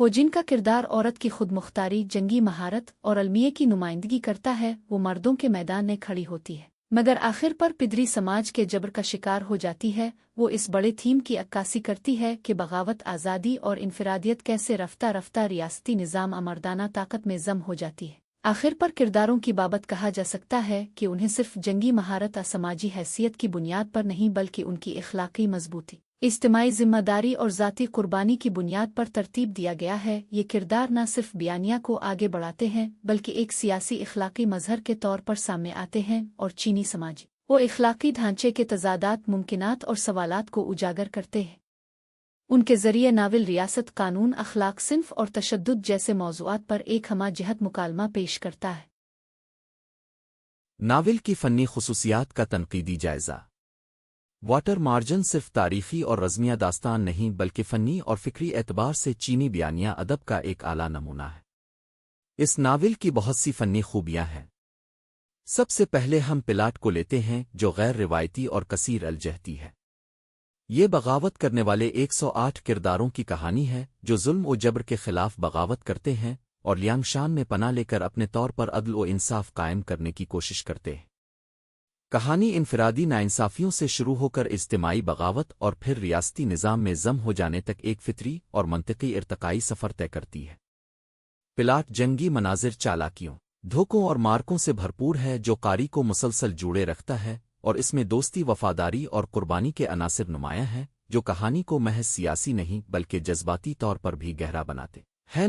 ہوجن کا کردار عورت کی خود مختاری، جنگی مہارت اور المیے کی نمائندگی کرتا ہے۔ وہ مردوں کے میدان میں کھڑی ہوتی ہے مگر آخر پر پدری سماج کے جبر کا شکار ہو جاتی ہے۔ وہ اس بڑے تھیم کی عکاسی کرتی ہے کہ بغاوت، آزادی اور انفرادیت کیسے رفتہ رفتہ ریاستی نظام مردانہ طاقت میں ضم ہو جاتی ہے۔ آخر پر کرداروں کی بابت کہا جا سکتا ہے کہ انہیں صرف جنگی مہارت سماجی حیثیت کی بنیاد پر نہیں بلکہ ان کی اخلاقی مضبوطی، اجتماعی ذمہ داری اور ذاتی قربانی کی بنیاد پر ترتیب دیا گیا ہے۔ یہ کردار نہ صرف بیانیہ کو آگے بڑھاتے ہیں بلکہ ایک سیاسی اخلاقی مظہر کے طور پر سامنے آتے ہیں اور چینی سماجی و اخلاقی ڈھانچے کے تضادات، ممکنات اور سوالات کو اجاگر کرتے ہیں۔ ان کے ذریعے ناول ریاست، قانون، اخلاق، صنف اور تشدد جیسے موضوعات پر ایک ہمہ جہت مکالمہ پیش کرتا ہے۔ ناول کی فنی خصوصیات کا تنقیدی جائزہ۔ واٹر مارجن صرف تاریخی اور رزمیہ داستان نہیں بلکہ فنی اور فکری اعتبار سے چینی بیانیہ ادب کا ایک اعلیٰ نمونہ ہے۔ اس ناول کی بہت سی فنی خوبیاں ہیں۔ سب سے پہلے ہم پلاٹ کو لیتے ہیں جو غیر روایتی اور کثیر الجہتی ہے۔ یہ بغاوت کرنے والے 108 کرداروں کی کہانی ہے جو ظلم و جبر کے خلاف بغاوت کرتے ہیں اور لیانگ شان میں پناہ لے کر اپنے طور پر عدل و انصاف قائم کرنے کی کوشش کرتے ہیں۔ کہانی انفرادی ناانصافیوں سے شروع ہو کر اجتماعی بغاوت اور پھر ریاستی نظام میں ضم ہو جانے تک ایک فطری اور منطقی ارتقائی سفر طے کرتی ہے۔ پلاٹ جنگی مناظر، چالاکیوں، دھوکوں اور مارکوں سے بھرپور ہے جو قاری کو مسلسل جوڑے رکھتا ہے، اور اس میں دوستی، وفاداری اور قربانی کے عناصر نمایاں ہیں جو کہانی کو محض سیاسی نہیں بلکہ جذباتی طور پر بھی گہرا بناتے ہیں۔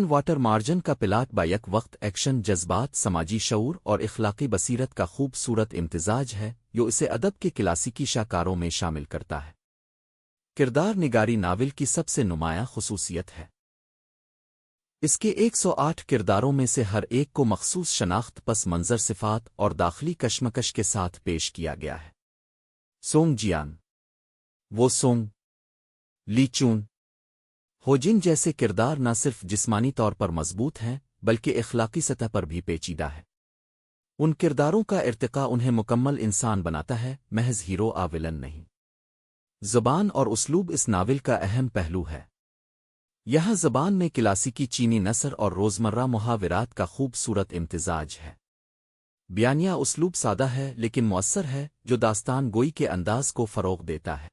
واٹر مارجن کا پلاٹ با یک وقت ایکشن، جذبات، سماجی شعور اور اخلاقی بصیرت کا خوبصورت امتزاج ہے جو اسے ادب کے کلاسیکی شاہکاروں میں شامل کرتا ہے۔ کردار نگاری ناول کی سب سے نمایاں خصوصیت ہے۔ اس کے 108 کرداروں میں سے ہر ایک کو مخصوص شناخت، پس منظر، صفات اور داخلی کشمکش کے ساتھ پیش کیا گیا ہے۔ سونگ جیان، وہ سونگ، لی چون، ہوجن جیسے کردار نہ صرف جسمانی طور پر مضبوط ہیں بلکہ اخلاقی سطح پر بھی پیچیدہ ہے۔ ان کرداروں کا ارتقاء انہیں مکمل انسان بناتا ہے، محض ہیرو آ ولن نہیں۔ زبان اور اسلوب اس ناول کا اہم پہلو ہے۔ یہاں زبان میں کلاسیکی چینی نثر اور روزمرہ محاورات کا خوبصورت امتزاج ہے۔ بیانیہ اسلوب سادہ ہے لیکن مؤثر ہے جو داستان گوئی کے انداز کو فروغ دیتا ہے۔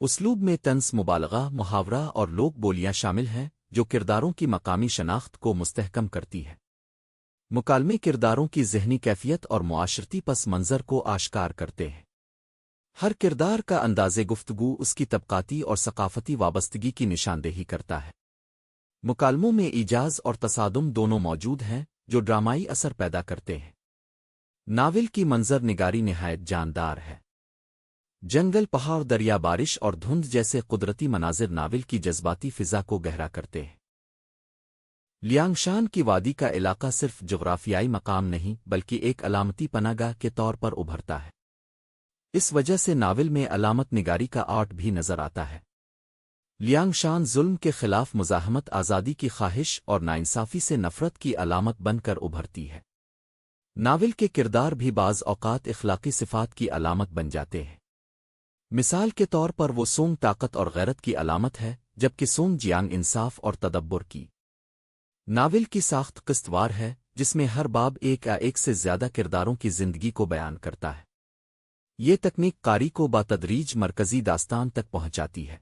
اسلوب میں طنز، مبالغہ، محاورہ اور لوک بولیاں شامل ہیں جو کرداروں کی مقامی شناخت کو مستحکم کرتی ہے۔ مکالمے کرداروں کی ذہنی کیفیت اور معاشرتی پس منظر کو آشکار کرتے ہیں۔ ہر کردار کا انداز گفتگو اس کی طبقاتی اور ثقافتی وابستگی کی نشاندہی کرتا ہے۔ مکالموں میں ایجاز اور تصادم دونوں موجود ہیں جو ڈرامائی اثر پیدا کرتے ہیں۔ ناول کی منظر نگاری نہایت جاندار ہے۔ جنگل، پہاڑ، دریا، بارش اور دھند جیسے قدرتی مناظر ناول کی جذباتی فضا کو گہرا کرتے ہیں۔ لیانگ شان کی وادی کا علاقہ صرف جغرافیائی مقام نہیں بلکہ ایک علامتی پناہ گاہ کے طور پر ابھرتا ہے۔ اس وجہ سے ناول میں علامت نگاری کا آرٹ بھی نظر آتا ہے۔ لیانگ شان ظلم کے خلاف مزاحمت، آزادی کی خواہش اور ناانصافی سے نفرت کی علامت بن کر ابھرتی ہے۔ ناول کے کردار بھی بعض اوقات اخلاقی صفات کی علامت بن جاتے ہیں۔ مثال کے طور پر وہ سونگ طاقت اور غیرت کی علامت ہے جبکہ سونگ جیانگ انصاف اور تدبر کی۔ ناول کی ساخت قسطوار ہے جس میں ہر باب ایک یا ایک سے زیادہ کرداروں کی زندگی کو بیان کرتا ہے۔ یہ تکنیک قاری کو بتدریج مرکزی داستان تک پہنچاتی ہے۔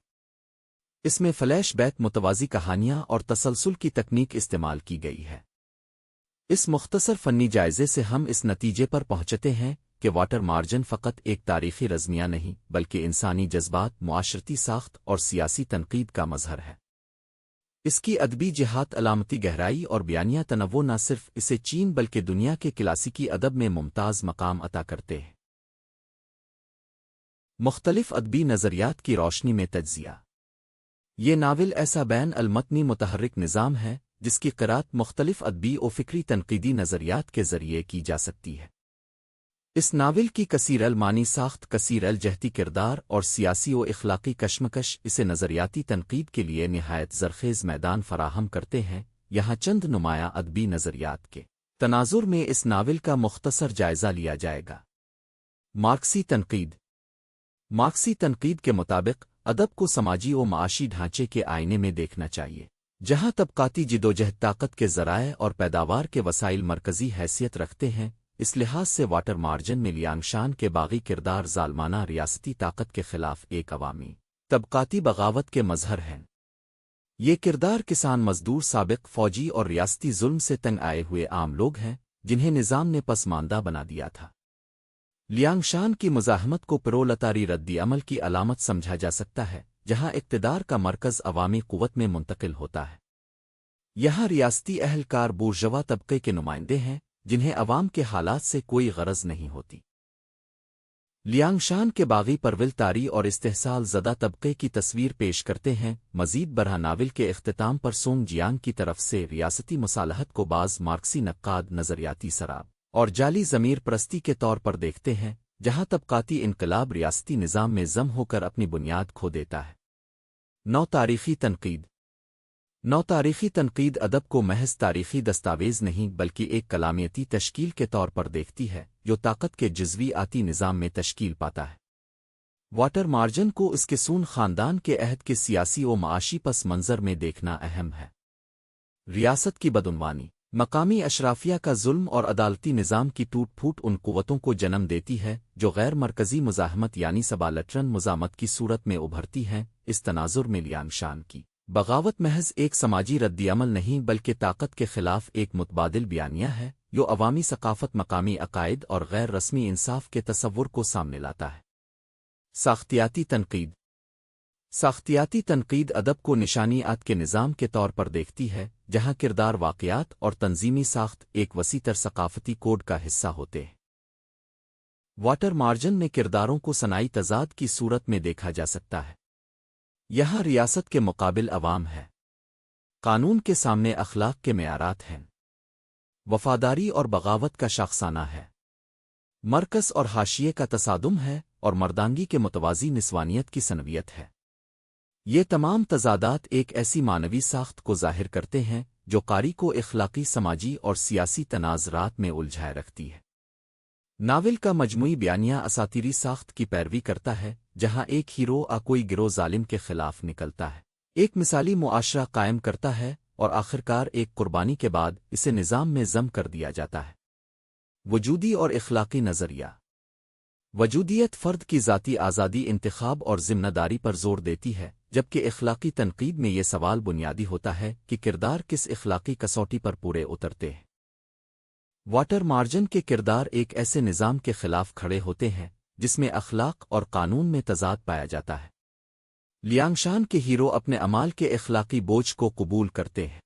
اس میں فلیش بیک، متوازی کہانیاں اور تسلسل کی تکنیک استعمال کی گئی ہے۔ اس مختصر فنی جائزے سے ہم اس نتیجے پر پہنچتے ہیں کہ واٹر مارجن فقط ایک تاریخی رزمیہ نہیں بلکہ انسانی جذبات، معاشرتی ساخت اور سیاسی تنقید کا مظہر ہے۔ اس کی ادبی جہات، علامتی گہرائی اور بیانیہ تنوع نہ صرف اسے چین بلکہ دنیا کے کلاسیکی ادب میں ممتاز مقام عطا کرتے ہیں۔ مختلف ادبی نظریات کی روشنی میں تجزیہ۔ یہ ناول ایسا بین المتنی متحرک نظام ہے جس کی قرات مختلف ادبی و فکری تنقیدی نظریات کے ذریعے کی جا سکتی ہے۔ اس ناول کی کثیر المانی ساخت، کثیر الجہتی کردار اور سیاسی و اخلاقی کشمکش اسے نظریاتی تنقید کے لیے نہایت زرخیز میدان فراہم کرتے ہیں۔ یہاں چند نمایاں ادبی نظریات کے تناظر میں اس ناول کا مختصر جائزہ لیا جائے گا۔ مارکسی تنقید۔ مارکسی تنقید کے مطابق ادب کو سماجی و معاشی ڈھانچے کے آئینے میں دیکھنا چاہیے، جہاں طبقاتی جدوجہد طاقت کے ذرائع اور پیداوار کے وسائل مرکزی حیثیت رکھتے ہیں۔ اس لحاظ سے واٹر مارجن میں لیانگ شان کے باغی کردار ظالمانہ ریاستی طاقت کے خلاف ایک عوامی طبقاتی بغاوت کے مظہر ہیں۔ یہ کردار کسان، مزدور، سابق فوجی اور ریاستی ظلم سے تنگ آئے ہوئے عام لوگ ہیں جنہیں نظام نے پسماندہ بنا دیا تھا۔ لیانگ شان کی مزاحمت کو پرولتاری ردی عمل کی علامت سمجھا جا سکتا ہے، جہاں اقتدار کا مرکز عوامی قوت میں منتقل ہوتا ہے۔ یہاں ریاستی اہلکار بورژوا طبقے کے نمائندے ہیں جنہیں عوام کے حالات سے کوئی غرض نہیں ہوتی۔ لیانگ شان کے باغی پرول تاری اور استحصال زدہ طبقے کی تصویر پیش کرتے ہیں۔ مزید برآں ناول کے اختتام پر سونگ جیانگ کی طرف سے ریاستی مصالحت کو بعض مارکسی نقاد نظریاتی سراب اور جعلی ضمیر پرستی کے طور پر دیکھتے ہیں، جہاں طبقاتی انقلاب ریاستی نظام میں ضم ہو کر اپنی بنیاد کھو دیتا ہے۔ نو تاریخی تنقید۔ نو تاریخی تنقید ادب کو محض تاریخی دستاویز نہیں بلکہ ایک کلامیتی تشکیل کے طور پر دیکھتی ہے جو طاقت کے جزوی آتی نظام میں تشکیل پاتا ہے۔ واٹر مارجن کو اس کے سون خاندان کے عہد کے سیاسی و معاشی پس منظر میں دیکھنا اہم ہے۔ ریاست کی بدعنوانی، مقامی اشرافیہ کا ظلم اور عدالتی نظام کی ٹوٹ پھوٹ ان قوتوں کو جنم دیتی ہے جو غیر مرکزی مزاحمت یعنی سبالٹرن مزاحمت کی صورت میں ابھرتی ہیں۔ اس تناظر میں لیانگ شان کی بغاوت محض ایک سماجی ردی عمل نہیں بلکہ طاقت کے خلاف ایک متبادل بیانیہ ہے جو عوامی ثقافت، مقامی عقائد اور غیر رسمی انصاف کے تصور کو سامنے لاتا ہے۔ ساختیاتی تنقید۔ ساختیاتی تنقید ادب کو نشانیات کے نظام کے طور پر دیکھتی ہے، جہاں کردار، واقعات اور تنظیمی ساخت ایک وسیع تر ثقافتی کوڈ کا حصہ ہوتے ہیں۔ واٹر مارجن میں کرداروں کو صناعی تضاد کی صورت میں دیکھا جا سکتا ہے۔ یہاں ریاست کے مقابل عوام ہے، قانون کے سامنے اخلاق کے معیارات ہیں، وفاداری اور بغاوت کا شاخسانہ ہے، مرکز اور حاشیے کا تصادم ہے، اور مردانگی کے متوازی نسوانیت کی سنویت ہے۔ یہ تمام تضادات ایک ایسی معنوی ساخت کو ظاہر کرتے ہیں جو قاری کو اخلاقی، سماجی اور سیاسی تناظرات میں الجھائے رکھتی ہے۔ ناول کا مجموعی بیانیہ اساطیری ساخت کی پیروی کرتا ہے، جہاں ایک ہیرو کوئی گروہ ظالم کے خلاف نکلتا ہے، ایک مثالی معاشرہ قائم کرتا ہے اور آخرکار ایک قربانی کے بعد اسے نظام میں ضم کر دیا جاتا ہے۔ وجودی اور اخلاقی نظریہ۔ وجودیت فرد کی ذاتی آزادی، انتخاب اور ذمہ داری پر زور دیتی ہے، جبکہ اخلاقی تنقید میں یہ سوال بنیادی ہوتا ہے کہ کردار کس اخلاقی کسوٹی پر پورے اترتے ہیں۔ واٹر مارجن کے کردار ایک ایسے نظام کے خلاف کھڑے ہوتے ہیں جس میں اخلاق اور قانون میں تضاد پایا جاتا ہے۔ لیانگ شان کے ہیرو اپنے اعمال کے اخلاقی بوجھ کو قبول کرتے ہیں،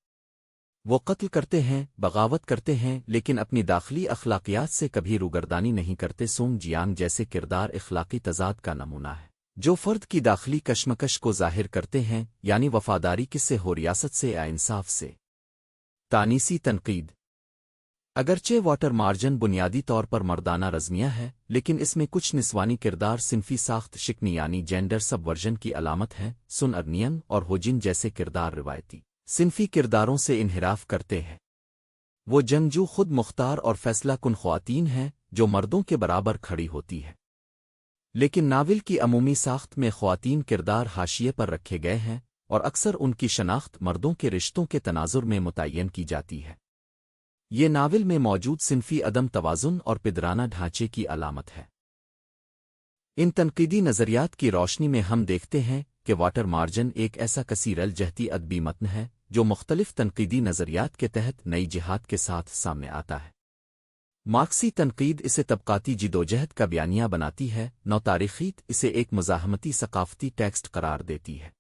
وہ قتل کرتے ہیں، بغاوت کرتے ہیں، لیکن اپنی داخلی اخلاقیات سے کبھی روگردانی نہیں کرتے۔ سونگ جیانگ جیسے کردار اخلاقی تضاد کا نمونہ ہے، جو فرد کی داخلی کشمکش کو ظاہر کرتے ہیں، یعنی وفاداری کس سے ہو، ریاست سے یا انصاف سے۔ تانیسی تنقید۔ اگرچہ واٹر مارجن بنیادی طور پر مردانہ رزمیہ ہے، لیکن اس میں کچھ نسوانی کردار صنفی ساخت شکنی یعنی جینڈر سب ورژن کی علامت ہیں۔ سن ارنین اور ہوجن جیسے کردار روایتی صنفی کرداروں سے انحراف کرتے ہیں۔ وہ جنگجو، خود مختار اور فیصلہ کن خواتین ہیں جو مردوں کے برابر کھڑی ہوتی ہے، لیکن ناول کی عمومی ساخت میں خواتین کردار حاشیے پر رکھے گئے ہیں اور اکثر ان کی شناخت مردوں کے رشتوں کے تناظر میں متعین کی جاتی ہے۔ یہ ناول میں موجود صنفی عدم توازن اور پدرانہ ڈھانچے کی علامت ہے۔ ان تنقیدی نظریات کی روشنی میں ہم دیکھتے ہیں کہ واٹر مارجن ایک ایسا کثیر الجہتی ادبی متن ہے جو مختلف تنقیدی نظریات کے تحت نئی جہات کے ساتھ سامنے آتا ہے۔ مارکسی تنقید اسے طبقاتی جدوجہد کا بیانیہ بناتی ہے، نو تاریخیت اسے ایک مزاحمتی ثقافتی ٹیکسٹ قرار دیتی ہے،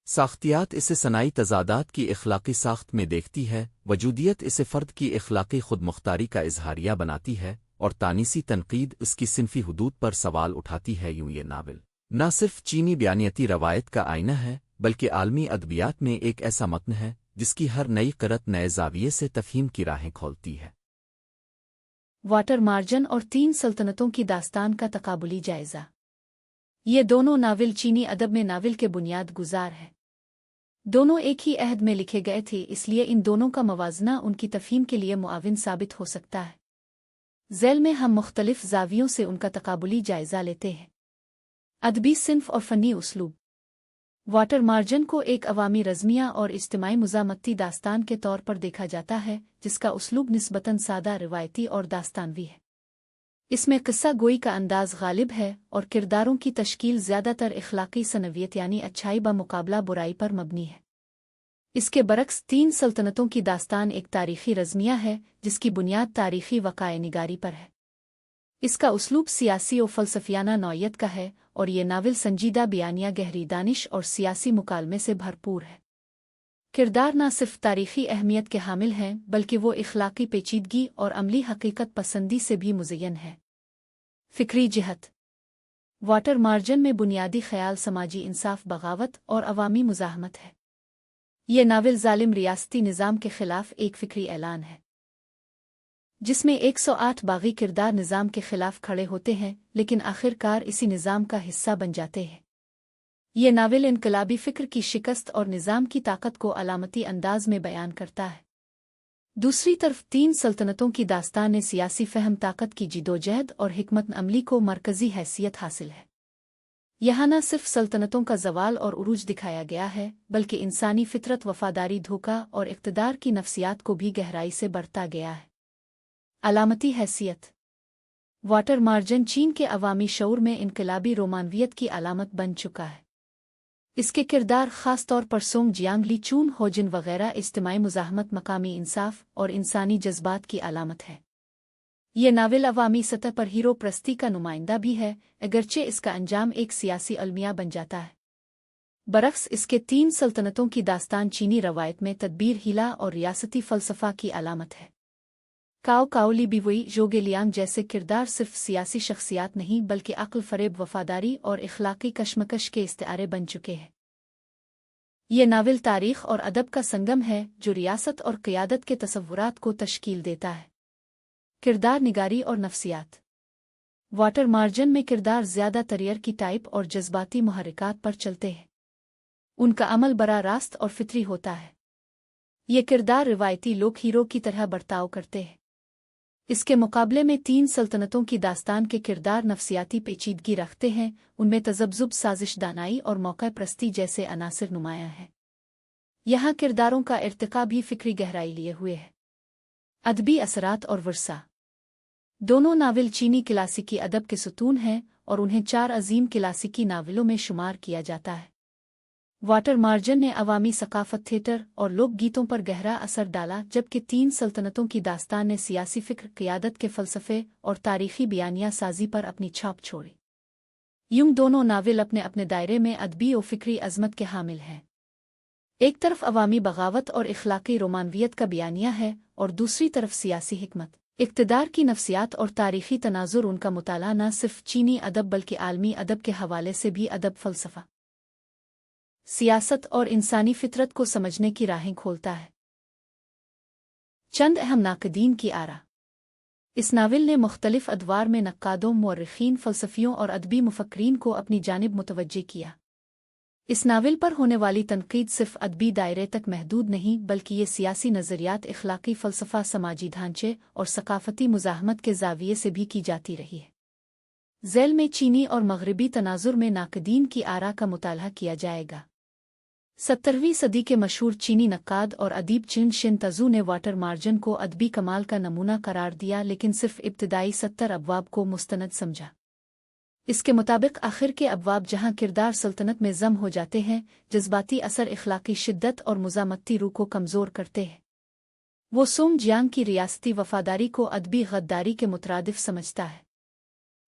ساختیات اسے صناعی تضادات کی اخلاقی ساخت میں دیکھتی ہے، وجودیت اسے فرد کی اخلاقی خود مختاری کا اظہاریہ بناتی ہے، اور تانیسی تنقید اس کی صنفی حدود پر سوال اٹھاتی ہے۔ یوں یہ ناول نہ صرف چینی بیانیتی روایت کا آئینہ ہے بلکہ عالمی ادبیات میں ایک ایسا متن ہے جس کی ہر نئی قرت نئے زاویے سے تفہیم کی راہیں کھولتی ہے۔ वाटर मार्जन और 3 सल्तनतों की दास्तान का तकाबुली जायजा। ये दोनों नावल चीनी अदब में नावल के बुनियाद गुजार हैं। दोनों एक ही अहद में लिखे गए थे, इसलिए इन दोनों का मवाजना उनकी तफहीम के लिए मुआविन साबित हो सकता है। ज़ैल में हम मुख्तलिफ ज़ावियों से उनका तकाबुली जायजा लेते हैं। अदबी सिन्फ और फ़नी उसलूब। वाटर मार्जन को एक अवामी रज़मिया और इज्तिमाई मुज़ामती दास्तान के तौर पर देखा जाता है, जिसका उसलूब निस्बतन सादा, रिवायती और दास्तानवी है। इसमें किस्सा गोई का अंदाज गालिब है और किरदारों की तश्कील ज़्यादातर इखलाकी सनवियत यानी अच्छाई ब मुकाबला बुराई पर मबनी है। इसके बरक्स 3 सल्तनतों की दास्तान एक तारीख़ी रज़मिया है, जिसकी बुनियाद तारीख़ी वक़ाए निगारी पर है। इसका उसलूब सियासी और फ़लसफ़ियाना नौयत का है और ये नावल संजीदा बयानिया, गहरी दानिश और सियासी मुकालमे से भरपूर है। किरदार न सिर्फ तारीख़ी अहमियत के हामिल हैं, बल्कि वो इखलाकी पेचीदगी और अमली हकीकत पसंदी से भी मुज़य्यन है। फ़िक्री जिहत। वाटर मार्जन में बुनियादी ख़याल समाजी इंसाफ, बगावत और अवामी मुज़ाहमत है। ये नावल ज़ालिम रियासती निज़ाम के ख़िलाफ़ एक फ़िक्री ऐलान है, जिसमें 108 बागी किरदार निज़ाम के ख़िलाफ़ खड़े होते हैं, लेकिन आखिरकार इसी निज़ाम का हिस्सा बन जाते हैं। ये नावल इनकलाबी फ़िक्र की शिकस्त और निज़ाम की ताकत को अलामती अंदाज में बयान करता है। दूसरी तरफ 3 सल्तनतों की दास्तान ने सियासी फ़हम, ताकत की जिदोजहद और हिकमत अमली को मरकज़ी हैसियत हासिल है। यहाँ न सिर्फ सल्तनतों का ज़वाल और उरूज दिखाया गया है, बल्कि इंसानी फ़ितरत, वफ़ादारी, धोखा और इक़्तिदार की नफ्सियात को भी गहराई से बरता गया है। अलामती हैसियत। वाटर मार्जन चीन के अवामी शऊर में इनकलाबी रोमानवियत की अलामत बन चुका है। इसके किरदार ख़ास तौर पर सोंग जियांग, ली चून होजिन वग़ैरह इज्तिमाई मुज़ाहमत, मकामी इंसाफ और इंसानी जज्बात की अलामत है। ये नावल अवामी सतह पर हीरो प्रस्ती का नुमाइंदा भी है, अगरचे इसका अंजाम एक सियासी अलमिया बन जाता है। बरक्स इसके 3 सल्तनतों की दास्तान चीनी रवायत में तदबीर, हिला और रियासती फ़लसफ़ा की अलामत है। काओ काओली, बिवई, जोगेलियांग जैसे किरदार सिर्फ सियासी शख्सियात नहीं, बल्कि अक्ल, फ़रेब, वफ़ादारी और इखलाकी कशमकश के इस्तिआरे बन चुके हैं। ये नावल तारीख़ और अदब का संगम है, जो रियासत और क़ियादत के तसव्वुरात को तश्कील देता है। किरदार निगारी और नफ्सियात। वाटर मार्जन में किरदार ज़्यादा तरियर की टाइप और जज्बाती मुहर्रिकात पर चलते हैं। उनका अमल बरा रास्त और फितरी होता है। ये किरदार रिवायती लोक हीरो की तरह बर्ताव करते हैं। इसके मुकाबले में 3 सल्तनतों की दास्तान के किरदार नफ्सियाती पेचीदगी रखते हैं, उनमें तज़ब्ज़ुब, साजिश, दानाई और मौक़ा प्रस्ती जैसे अनासिर नुमायाँ हैं। यहाँ किरदारों का इर्तिक़ा भी फ़िक्री गहराई लिए हुए है। अदबी असरात और वर्सा। दोनों नावल चीनी क्लासिकी अदब के सुतून हैं और उन्हें 4 अज़ीम क्लासिकी नावलों में शुमार किया जाता है। वाटर मार्जन ने अवामी सकाफ़त, थिएटर और लोक गीतों पर गहरा असर डाला, जबकि 3 सल्तनतों की दास्तान ने सियासी फ़िक्र, क़ियादत के फ़लसफ़े और तारीख़ी बयानिया साज़ी पर अपनी छाप छोड़ी। यूं दोनों नावल अपने अपने दायरे में अदबी और फ़िक्री अज़मत के हामिल हैं। एक तरफ अवामी बगावत और इखलाकी रोमानवियत का बयानिया है और दूसरी तरफ सियासी हिकमत, इक़्तिदार की नफ्सियात और तारीख़ी तनाज़ुर। उनका मुताला न सिर्फ चीनी अदब बल्कि आलमी अदब के हवाले से भी अदब, फ़लसफ़ा, सियासत और इंसानी फ़ितरत को समझने की राहें खोलता है। चंद अहम नाक़दीन की आरा। इस नावल ने मुख्तलिफ अदवार में नक्कादों, मुअर्रिख़ीन, फ़लसफ़ियों और अदबी मुफ़क्किरीन को अपनी जानिब मुतवज्जे किया। इस नावल पर होने वाली तनक़ीद सिर्फ अदबी दायरे तक महदूद नहीं, बल्कि ये सियासी नज़रियात, इखलाकी फ़लसफ़ा, समाजी ढांचे और सकाफ़ती मुज़ाहमत के ज़ाविये से भी की जाती रही है। ज़ैल में चीनी और मग़रिबी तनाज़ुर में नाक़दीन की आरा का मुतालहा किया जाएगा। 17वीं सदी के मशहूर चीनी नक्काद और अदीब चिन शिन तज़ू ने वाटर मार्जन को अदबी कमाल का नमूना करार दिया, लेकिन सिर्फ इब्तिदाई 70 अबवाब को मुस्तनद समझा। इसके मुताबिक आखिर के अबवाब, जहाँ किरदार सल्तनत में ज़म हो जाते हैं, जज्बाती असर, इखलाकी शिद्दत और मुज़ामती रूह को कमज़ोर करते हैं। वो सोंग जियांग की रियासती वफ़ादारी को अदबी गद्दारी के मुतरादिफ समझता है।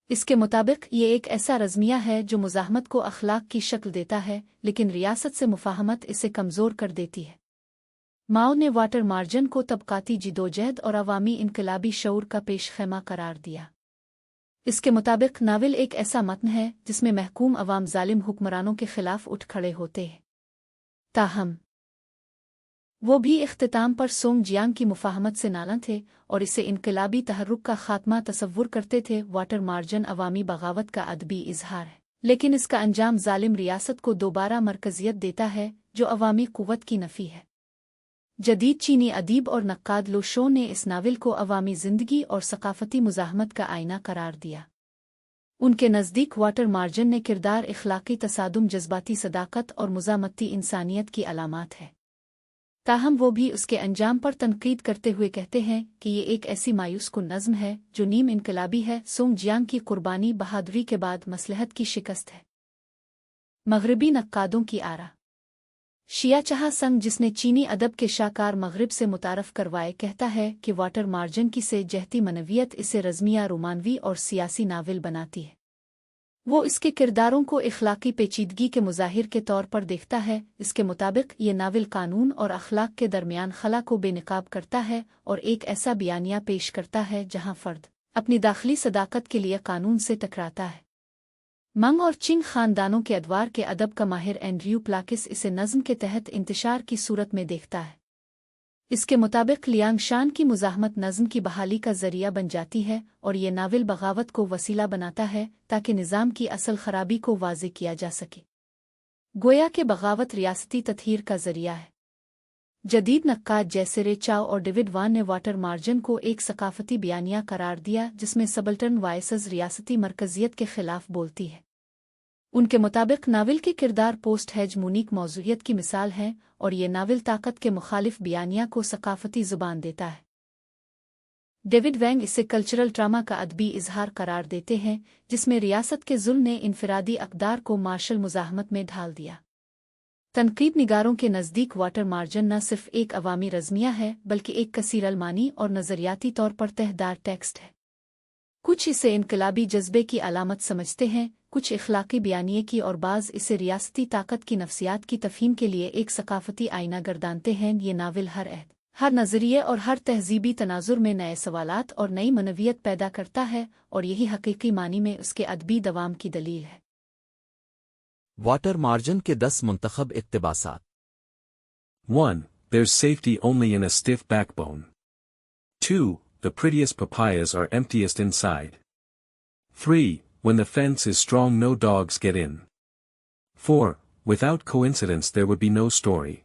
इसके मुताबिक ये एक ऐसा रज़मिया है जो मुज़ाहमत को अखलाक की शक्ल देता है, लेकिन रियासत से मुफ़ाहमत इसे कमज़ोर कर देती है। माओ ने वाटर मार्जन को तबक़ाती जिदोजहद और अवामी इनकलाबी शऊर का पेशख़ैमा करार दिया। इसके मुताबिक नावल एक ऐसा मतन है जिसमें महकूम अवाम ज़ालिम हुक्मरानों के ख़िलाफ़ उठ खड़े होते हैं। ताहम वो भी इख्तिताम पर सोंग जियांग की मुफाहमत से नाला थे और इसे इनकलाबी तहर्रुक का खात्मा तसव्वुर करते थे। वाटर मार्जन अवामी बगावत का अदबी इजहार है, लेकिन इसका अंजाम जालिम रियासत को दोबारा मरकजियत देता है जो अवामी कुव्वत की नफ़ी है। जदीद चीनी अदीब और नक्काद लो शो ने इस नावल को अवामी ज़िंदगी और सकाफ़ती मुज़ाहमत का आईना करार दिया। उनके नज़दीक वाटर मार्जन ने किरदार इखलाकी तसादुम, जज्बाती सदाकत और मुज़ामती इंसानियत की अलामात है। ताहम वो भी उसके अंजाम पर तनकीद करते हुए कहते हैं कि ये एक ऐसी मायूस कुन नज़्म है जो नीम इनकलाबी है। सोंग जियांग की कुर्बानी बहादुरी के बाद मसलहत की शिकस्त है। मग़रिबी नक्कादों की आरा। शिया चाह संग, जिसने चीनी अदब के शाकार मग़रिब से मुतारफ़ करवाए, कहता है कि वाटर मार्जन की से जहती मनवियत इसे रज़मिया, रोमानवी और सियासी नावल बनाती है। वो इसके किरदारों को इखलाकी पेचीदगी के मुज़ाहिर के तौर पर देखता है। इसके मुताबिक ये नावल कानून और अखलाक के दरमियान खला को बेनकाब करता है और एक ऐसा बयानिया पेश करता है जहाँ फ़र्द अपनी दाखिली सदाकत के लिए कानून से टकराता है। मंग और चिंग ख़ानदानों के अदवार के अदब का माहिर एंड्रयू प्लाकिस इसे नज़्म के तहत इंतशार की सूरत में देखता है। इसके मुताबिक लियांगशान की मुज़ाहमत नज़्म की बहाली का ज़रिया बन जाती है और ये नावल बगावत को वसीला बनाता है ताकि निज़ाम की असल खराबी को वाज़े किया जा सके। गोया के बगावत रियासती तत्हीर का ज़रिया है। जदीद नक्काद जैसे रे चाओ और डेविड वान ने वाटर मार्जन को एक सकाफ़ती बयानिया करार दिया जिसमें सबल्टन वायसज़ रियासती मरकज़ियत के ख़िलाफ़ बोलती है। उनके मुताबिक नावल के किरदार पोस्ट हेजमोनिक मौजूदियत की मिसाल हैं और ये नावल ताकत के मुखालिफ बयानिया को सकाफ़ती ज़ुबान देता है। डेविड वैंग इसे कल्चरल ड्रामा का अदबी इजहार करार देते हैं जिसमें रियासत के जुल्म ने इनफरादी अक़दार को मार्शल मुज़ाहमत में ढाल दिया। तनकीद निगारों के नज़दीक वाटर मार्जन न सिर्फ एक अवामी रज़मिया है बल्कि एक कसीर अलमानी और नज़रियाती तौर पर तहदार टेक्स्ट है। कुछ इसे इनकलाबी जज्बे की अलामत समझते हैं, कुछ इखलाकी बयानिए की और बाज़ इसे रियासती ताकत की नफ्सियात की तफ़हीम के लिए एक सकाफ़ती आईना गर्दानते हैं। ये नावल हर अहद, हर नज़रिए और हर तहज़ीबी तनाजुर में नए सवालात और नई मनवियत पैदा करता है और यही हकीकी मानी में उसके अदबी दवाम की दलील है। वाटर मार्जन के 10 मुंतखब इक़्तिबासात। 1. There's safety only in a stiff backbone. 2. The prettiest papayas are emptiest inside. 3. When the fence is strong no dogs get in. 4. Without coincidence there would be no story.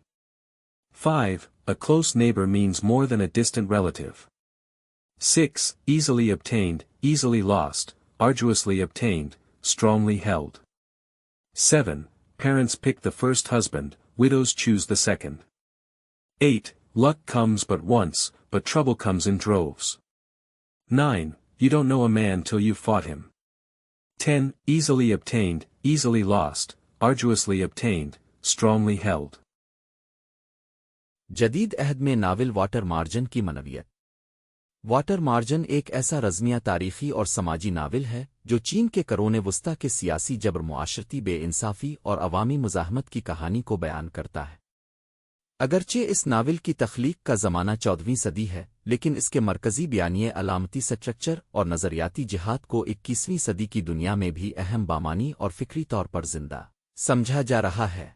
5. A close neighbor means more than a distant relative. 6. Easily obtained, easily lost, arduously obtained, strongly held. 7. Parents pick the first husband, widows choose the second. 8. Luck comes but once, but trouble comes in droves. 9. You don't know a man till you've fought him. 10. Easily obtained, easily lost, arduously obtained, strongly held. जदीद अहद में novel water मार्जन की मनवियत। Water मार्जन एक ऐसा रज़मिया तारीख़ी और समाजी novel है जो चीन के करोने वस्ता के सियासी जबर, मुआशरती बेइंसाफ़ी और अवामी मुज़ाहमत की कहानी को बयान करता है। अगरचे इस नावल की तख्लीक का ज़माना 14वीं सदी है, लेकिन इसके मरकज़ी बयानिए अलामती स्ट्रक्चर और नज़रियाती जिहाद को 21वीं सदी की दुनिया में भी अहम बामानी और फ़िक्री तौर पर ज़िंदा समझा जा रहा है।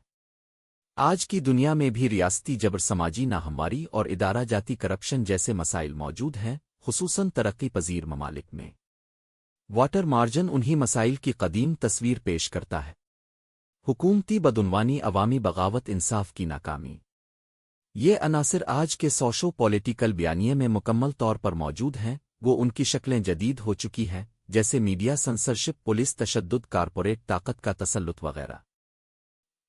आज की दुनिया में भी रियासती जबर, समाजी नाहमवारी और इदारा जाती करप्शन जैसे मसाइल मौजूद हैं, खुसूसन तरक्की पजीर ममालिक में। वाटर मार्जन उन्हीं मसाइल की कदीम तस्वीर पेश करता है। हुकूमती बदउनवानी, अवामी बगावत, इंसाफ की नाकामी। ये अनासिर आज के सोशो पॉलिटिकल बयानिए में मुकम्मल तौर पर मौजूद हैं। वो उनकी शक्लें जदीद हो चुकी हैं, जैसे मीडिया सेंसरशिप, पुलिस तशद्दुद, कारपोरेट ताकत का तसल्लुत वगैरह।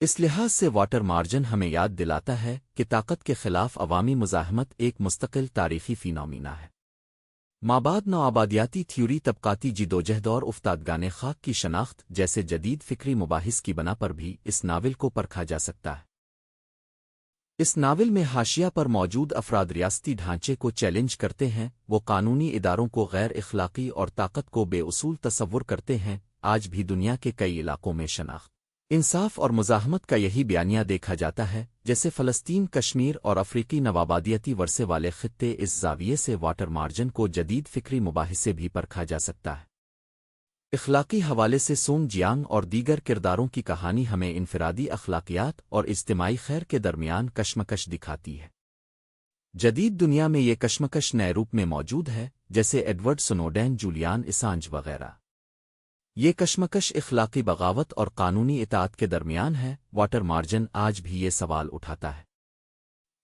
इस लिहाज से वाटर मार्जन हमें याद दिलाता है कि ताकत के खिलाफ अवामी मुज़ाहमत एक मुस्तकिल तारीख़ी फ़िनोमिना है। माबाद नौआबादियाती थ्योरी, तबकाती जिदोजहद और उफ्तादगाने खाक की शनाख्त जैसे जदीद फ़िक्री मुबाहिस की बना पर भी इस नावल को परखा जा सकता है। इस नावल में हाशिया पर मौजूद अफराद रियासती ढांचे को चैलेंज करते हैं, वो कानूनी इदारों को गैर इखलाकी और ताकत को बेउसूल तसव्वुर करते हैं। आज भी दुनिया के कई इलाकों में शनाख्त, इंसाफ और मुज़ाहमत का यही बयानिया देखा जाता है, जैसे फ़लस्तीन, कश्मीर और अफ्रीकी नवाबादियती वर्से वाले खित्ते। इस ज़ाविये से वाटर मार्जन को जदीद फ़िक्री मुबाहिसे भी परखा जा सकता है। इखलाकी हवाले से सोंग जियांग और दीगर किरदारों की कहानी हमें इनफरादी अखलाकियात और इज्तिमाई खैर के दरमियान कशमकश दिखाती है। جدید دنیا میں یہ کشمکش نئے روپ میں موجود ہے، جیسے ایڈورڈ سنوڈین، جولیان اسانج وغیرہ۔ یہ کشمکش اخلاقی بغاوت اور قانونی اطاعت کے درمیان ہے۔ واٹر مارجن آج بھی یہ سوال اٹھاتا ہے،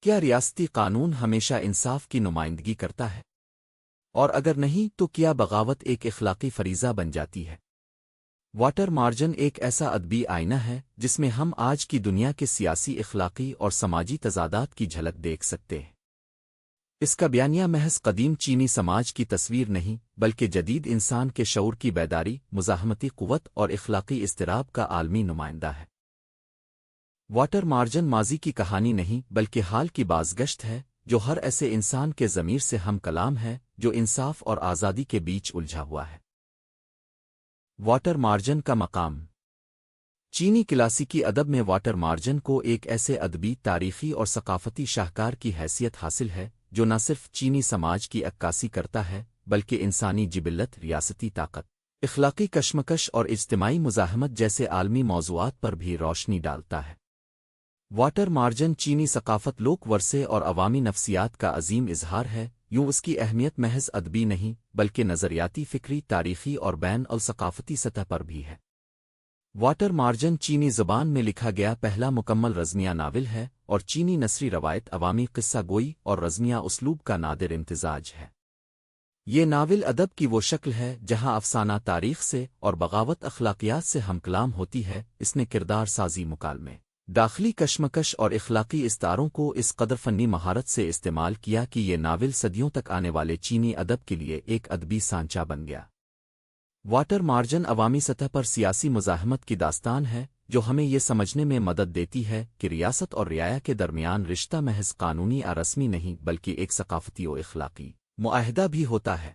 کیا ریاستی قانون ہمیشہ انصاف کی نمائندگی کرتا ہے؟ اور اگر نہیں تو کیا بغاوت ایک اخلاقی فریضہ بن جاتی ہے؟ واٹر مارجن ایک ایسا ادبی آئینہ ہے جس میں ہم آج کی دنیا کے سیاسی، اخلاقی اور سماجی تضادات کی جھلک دیکھ سکتے ہیں۔ اس کا بیانیہ محض قدیم چینی سماج کی تصویر نہیں، بلکہ جدید انسان کے شعور کی بیداری، مزاحمتی قوت اور اخلاقی اضطراب کا عالمی نمائندہ ہے۔ واٹر مارجن ماضی کی کہانی نہیں، بلکہ حال کی بازگشت ہے، جو ہر ایسے انسان کے ضمیر سے ہم کلام ہے جو انصاف اور آزادی کے بیچ الجھا ہوا ہے۔ واٹر مارجن کا مقام چینی کلاسیکی ادب میں واٹر مارجن کو ایک ایسے ادبی، تاریخی اور ثقافتی شاہکار کی حیثیت حاصل ہے جو نہ صرف چینی سماج کی عکاسی کرتا ہے بلکہ انسانی جبلت، ریاستی طاقت، اخلاقی کشمکش اور اجتماعی مزاحمت جیسے عالمی موضوعات پر بھی روشنی ڈالتا ہے۔ واٹر مارجن چینی ثقافت، لوک ورثے اور عوامی نفسیات کا عظیم اظہار ہے، یوں اس کی اہمیت محض ادبی نہیں بلکہ نظریاتی، فکری، تاریخی اور بین الثقافتی سطح پر بھی ہے۔ واٹر مارجن چینی زبان میں لکھا گیا پہلا مکمل رزمیہ ناول ہے اور چینی نثری روایت، عوامی قصہ گوئی اور رزمیہ اسلوب کا نادر امتزاج ہے۔ یہ ناول ادب کی وہ شکل ہے جہاں افسانہ تاریخ سے اور بغاوت اخلاقیات سے ہم کلام ہوتی ہے۔ اس نے کردار سازی، مکالمے، داخلی کشمکش اور اخلاقی استعاروں کو اس قدر فنی مہارت سے استعمال کیا کہ یہ ناول صدیوں تک آنے والے چینی ادب کے لیے ایک ادبی سانچہ بن گیا۔ واٹر مارجن عوامی سطح پر سیاسی مزاحمت کی داستان ہے جو ہمیں یہ سمجھنے میں مدد دیتی ہے کہ ریاست اور رعایا کے درمیان رشتہ محض قانونی یا رسمی نہیں بلکہ ایک ثقافتی و اخلاقی معاہدہ بھی ہوتا ہے۔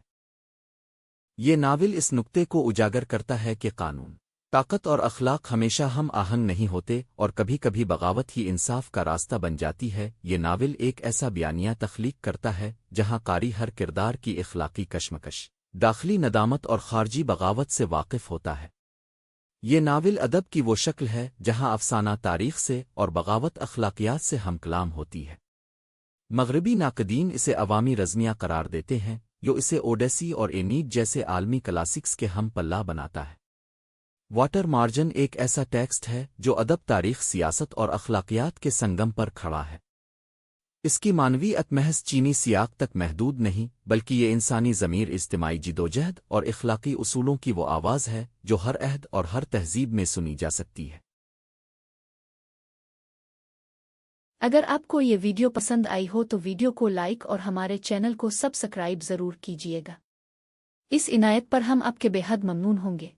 یہ ناول اس نقطے کو اجاگر کرتا ہے کہ قانون، طاقت اور اخلاق ہمیشہ ہم آہنگ نہیں ہوتے اور کبھی کبھی بغاوت ہی انصاف کا راستہ بن جاتی ہے۔ یہ ناول ایک ایسا بیانیہ تخلیق کرتا ہے جہاں قاری ہر کردار کی اخلاقی کشمکش، داخلی ندامت اور خارجی بغاوت سے واقف ہوتا ہے۔ یہ ناول ادب کی وہ شکل ہے جہاں افسانہ تاریخ سے اور بغاوت اخلاقیات سے ہم کلام ہوتی ہے۔ مغربی ناقدین اسے عوامی رزمیہ قرار دیتے ہیں، جو اسے اوڈیسی اور اینیڈ جیسے عالمی کلاسکس کے ہم پلہ بناتا ہے۔ واٹر مارجن ایک ایسا ٹیکسٹ ہے جو ادب، تاریخ، سیاست اور اخلاقیات کے سنگم پر کھڑا ہے۔ اس کی معنویت محض چینی سیاق تک محدود نہیں بلکہ یہ انسانی ضمیر، اجتماعی جدوجہد اور اخلاقی اصولوں کی وہ آواز ہے جو ہر عہد اور ہر تہذیب میں سنی جا سکتی ہے۔ اگر آپ کو یہ ویڈیو پسند آئی ہو تو ویڈیو کو لائک اور ہمارے چینل کو سبسکرائب ضرور کیجیے گا۔ اس عنایت پر ہم آپ کے بے حد ممنون ہوں گے۔